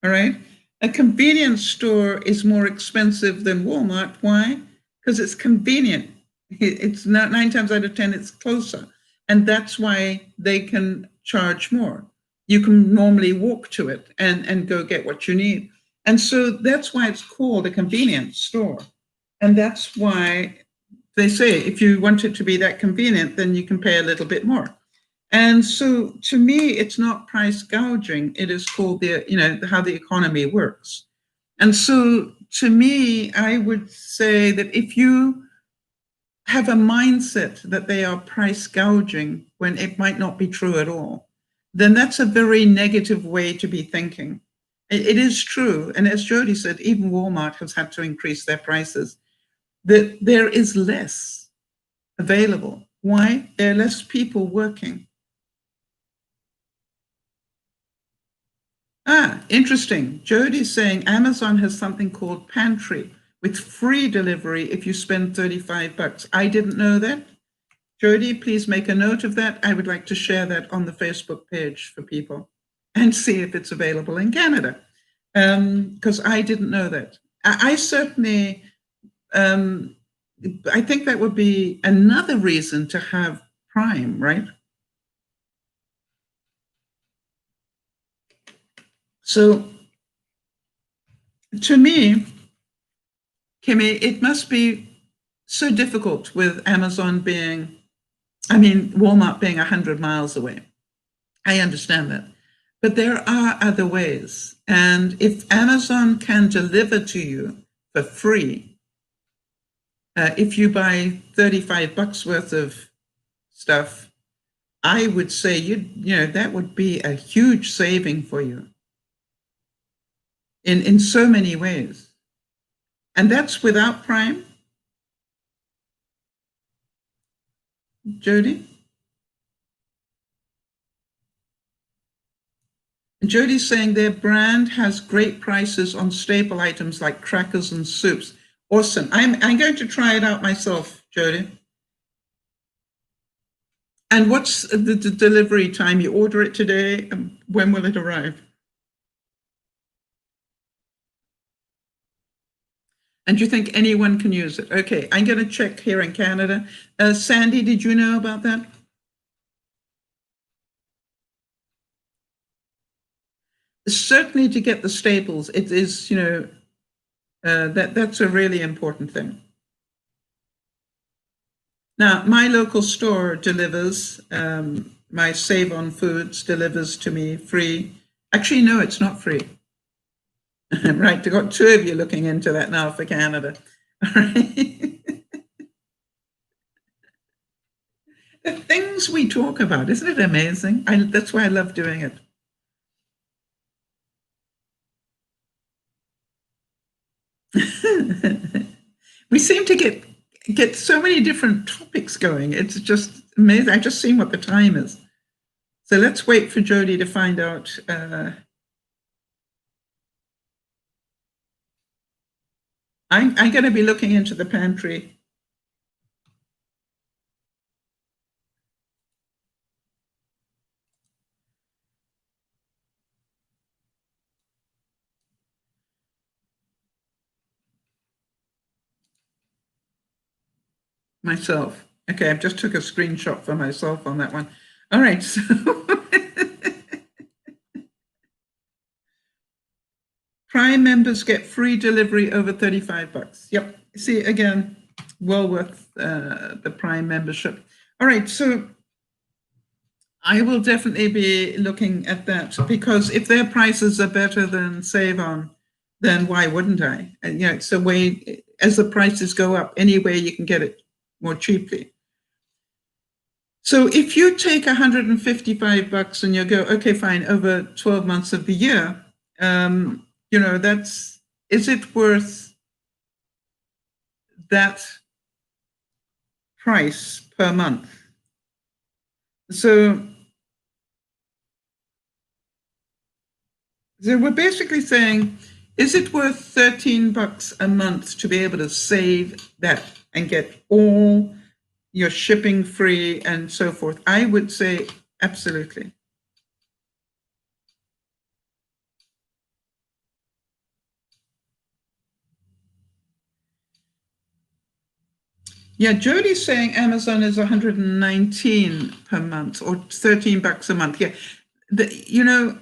A: All right, a convenience store is more expensive than Walmart. Why? Because it's convenient. It's not 9 times out of 10, it's closer. And that's why they can charge more. You can normally walk to it and go get what you need. And so that's why it's called a convenience store. And that's why they say if you want it to be that convenient, then you can pay a little bit more. And so to me, it's not price gouging. It is called how the economy works. And so to me, I would say that if you have a mindset that they are price gouging when it might not be true at all, then that's a very negative way to be thinking. It is true. And as Jody said, even Walmart has had to increase their prices. That there is less available. Why? There are less people working. Interesting. Jody's saying Amazon has something called Pantry, with free delivery if you spend 35 bucks. I didn't know that. Jody, please make a note of that. I would like to share that on the Facebook page for people and see if it's available in Canada, because I didn't know that. I certainly, I think that would be another reason to have Prime, right? So to me, Kimmy, it must be so difficult with Amazon being, Walmart being 100 miles away. I understand that. But there are other ways. And if Amazon can deliver to you for free, if you buy 35 bucks worth of stuff, I would say that would be a huge saving for you in so many ways. And that's without Prime. Jody? Jody's saying their brand has great prices on staple items like crackers and soups. Awesome. I'm going to try it out myself, Jody. And what's the delivery time? You order it today, and when will it arrive? And do you think anyone can use it? Okay, I'm going to check here in Canada. Sandy, did you know about that? Certainly to get the staples, it is, that's a really important thing. Now, my local store delivers, my Save On Foods delivers to me free. Actually, no, it's not free. Right, I've got two of you looking into that now for Canada. All right. The things we talk about, isn't it amazing? That's why I love doing it. We seem to get so many different topics going. It's just amazing. I just seen what the time is. So let's wait for Jody to find out. I'm going to be looking into the pantry. Myself. Okay, I've just took a screenshot for myself on that one. All right, so Prime members get free delivery over 35 bucks. Yep. See, again, well worth the Prime membership. All right, so I will definitely be looking at that, because if their prices are better than Save On, then why wouldn't I? And it's a way, as the prices go up, any way you can get it more cheaply. So if you take 155 bucks and you go, okay, fine, over 12 months of the year, is it worth that price per month? So we're basically saying, is it worth 13 bucks a month to be able to save that and get all your shipping free and so forth? I would say absolutely. Yeah, Jody's saying Amazon is 119 per month or 13 bucks a month. Yeah,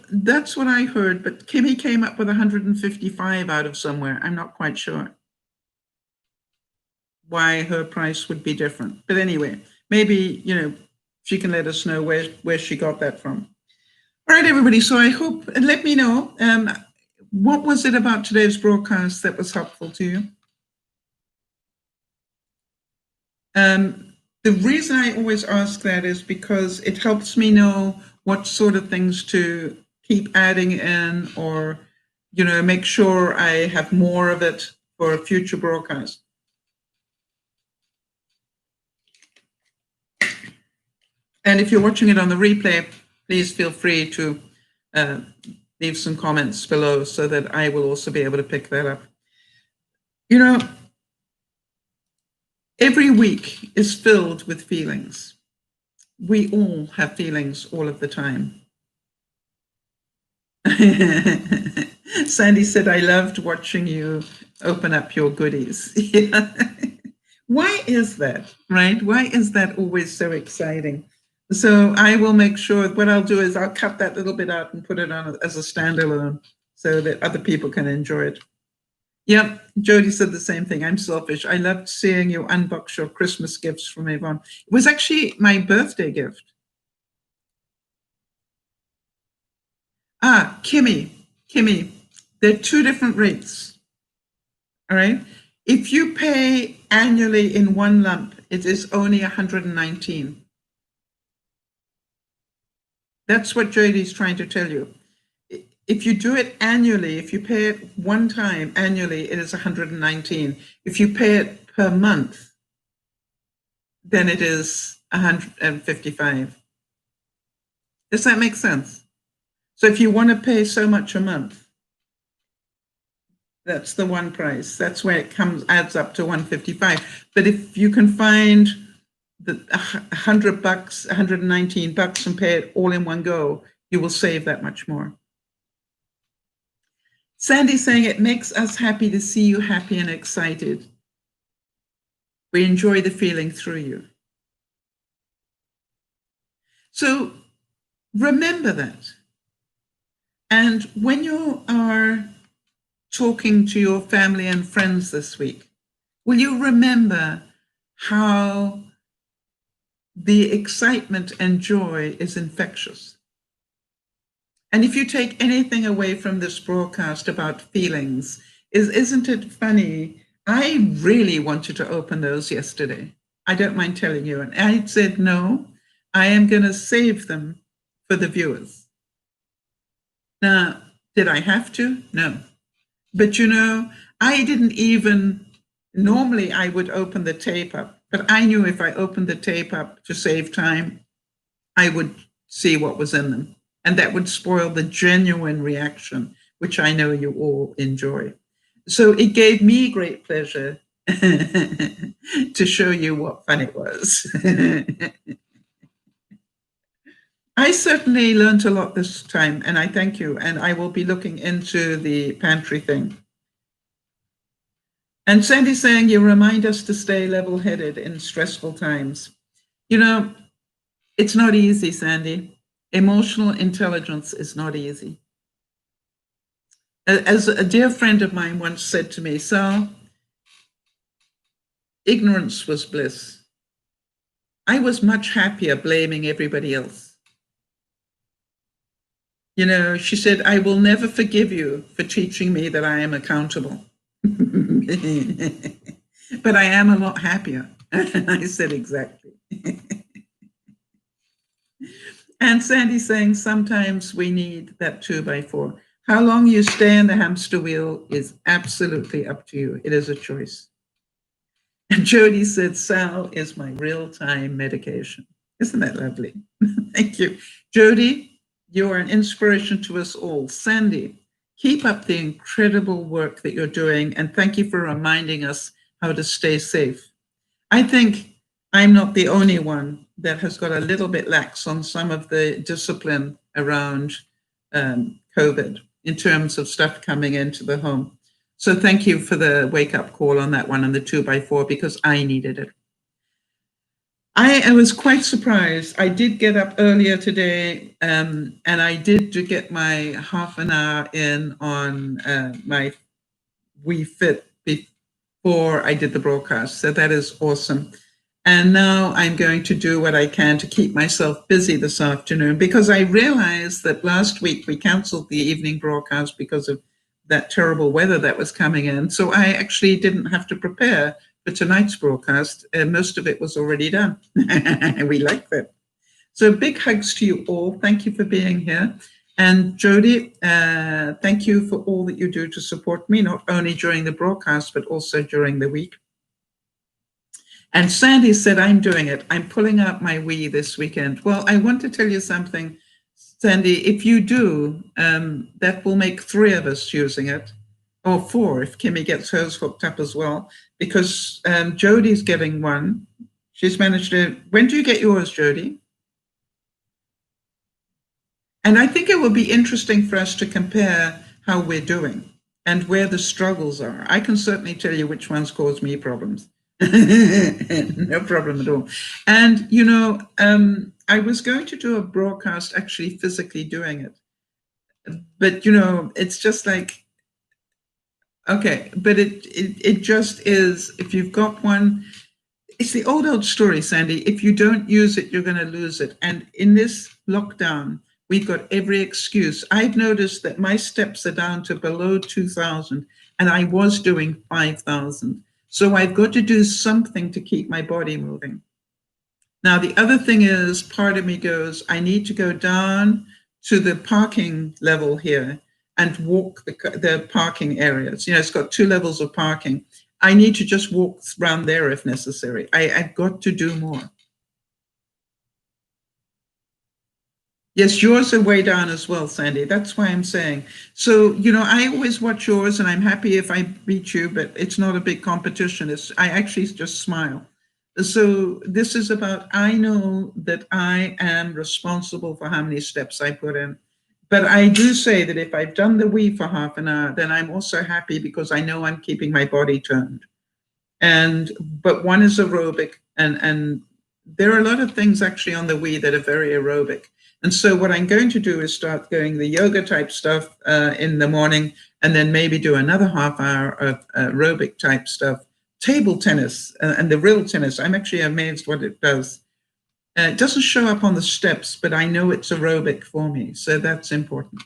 A: that's what I heard, but Kimmy came up with 155 out of somewhere. I'm not quite sure why her price would be different. But anyway, maybe, she can let us know where she got that from. All right, everybody. So I hope, and let me know, what was it about today's broadcast that was helpful to you? The reason I always ask that is because it helps me know what sort of things to keep adding in, or, make sure I have more of it for a future broadcast. And if you're watching it on the replay, please feel free to leave some comments below so that I will also be able to pick that up. You know, every week is filled with feelings. We all have feelings all of the time. Sandy said, I loved watching you open up your goodies. Yeah. Why is that, right? Why is that always so exciting? So I will make sure, what I'll do is I'll cut that little bit out and put it on as a standalone so that other people can enjoy it. Yep, Jody said the same thing. I'm selfish. I loved seeing you unbox your Christmas gifts from Avon. It was actually my birthday gift. Kimmy, there are two different rates. All right. If you pay annually in one lump, it is only 119. That's what Jody's trying to tell you. If you do it annually, if you pay it one time annually, it is 119. If you pay it per month, then it is 155. Does that make sense? So if you want to pay so much a month, that's the one price. That's where it adds up to 155. But if you can find the $100, $119 and pay it all in one go, you will save that much more. Sandy saying, it makes us happy to see you happy and excited. We enjoy the feeling through you. So remember that. And when you are talking to your family and friends this week, will you remember how the excitement and joy is infectious? And if you take anything away from this broadcast about feelings, isn't it funny? I really wanted to open those yesterday. I don't mind telling you. And I said, no, I am going to save them for the viewers. Now, did I have to? No. But you know, I didn't even, normally I would open the tape up, but I knew if I opened the tape up to save time, I would see what was in them. And that would spoil the genuine reaction, which I know you all enjoy. So it gave me great pleasure to show you what fun it was. I certainly learned a lot this time, and I thank you. And I will be looking into the pantry thing. And Sandy's saying, you remind us to stay level-headed in stressful times. You know, it's not easy, Sandy. Emotional intelligence is not easy. As a dear friend of mine once said to me, Sal, ignorance was bliss. I was much happier blaming everybody else. You know, she said, I will never forgive you for teaching me that I am accountable. But I am a lot happier. I said, exactly. And Sandy's saying, sometimes we need that 2x4. How long you stay in the hamster wheel is absolutely up to you. It is a choice. And Jody said, Sal is my real-time medication. Isn't that lovely? Thank you. Jody, you are an inspiration to us all. Sandy, keep up the incredible work that you're doing, and thank you for reminding us how to stay safe. I think I'm not the only one that has got a little bit lax on some of the discipline around COVID in terms of stuff coming into the home. So thank you for the wake-up call on that one and the 2x4, because I needed it. I was quite surprised. I did get up earlier today, and I did get my half an hour in on my Wii Fit before I did the broadcast. So that is awesome. And now I'm going to do what I can to keep myself busy this afternoon, because I realized that last week we canceled the evening broadcast because of that terrible weather that was coming in. So I actually didn't have to prepare for tonight's broadcast. Most of it was already done. We like that. So big hugs to you all. Thank you for being here. And Jody, thank you for all that you do to support me, not only during the broadcast, but also during the week. And Sandy said, I'm doing it. I'm pulling out my Wii this weekend. Well, I want to tell you something, Sandy. If you do, that will make 3 of us using it. or 4 if Kimmy gets hers hooked up as well, because Jodie's getting one. She's managed to. When do you get yours, Jodie? And I think it will be interesting for us to compare how we're doing and where the struggles are. I can certainly tell you which ones cause me problems. No problem at all. And, you know, I was going to do a broadcast actually physically doing it. But, you know, it's just like, okay, but it just is, if you've got one, it's the old story, Sandy. If you don't use it, you're going to lose it. And in this lockdown, we've got every excuse. I've noticed that my steps are down to below 2,000, and I was doing 5,000. So I've got to do something to keep my body moving. Now, the other thing is, part of me goes, I need to go down to the parking level here and walk the parking areas. You know, it's got 2 levels of parking. I need to just walk around there if necessary. I've got to do more. Yes, yours are way down as well, Sandy. That's why I'm saying. So, you know, I always watch yours and I'm happy if I beat you, but it's not a big competition. I actually just smile. So this is about, I know that I am responsible for how many steps I put in. But I do say that if I've done the Wii for half an hour, then I'm also happy because I know I'm keeping my body turned. But one is aerobic, and there are a lot of things actually on the Wii that are very aerobic. And so what I'm going to do is start going the yoga type stuff in the morning, and then maybe do another half hour of aerobic type stuff. Table tennis and the real tennis, I'm actually amazed what it does. It doesn't show up on the steps, but I know it's aerobic for me. So that's important.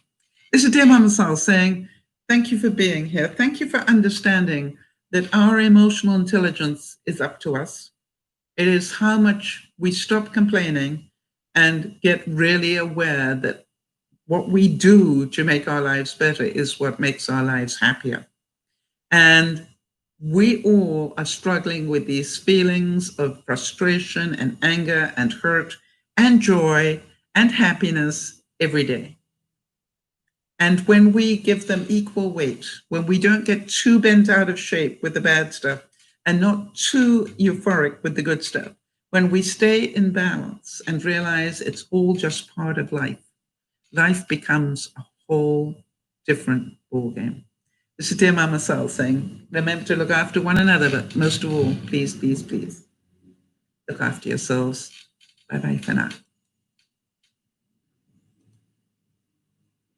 A: This is DearMamaSal saying, thank you for being here. Thank you for understanding that our emotional intelligence is up to us. It is how much we stop complaining and get really aware that what we do to make our lives better is what makes our lives happier. And we all are struggling with these feelings of frustration and anger and hurt and joy and happiness every day. And when we give them equal weight, when we don't get too bent out of shape with the bad stuff and not too euphoric with the good stuff, when we stay in balance and realize it's all just part of life, life becomes a whole different ballgame. This is DearMamaSal saying, remember to look after one another, but most of all, please, please, please, look after yourselves. Bye-bye for now.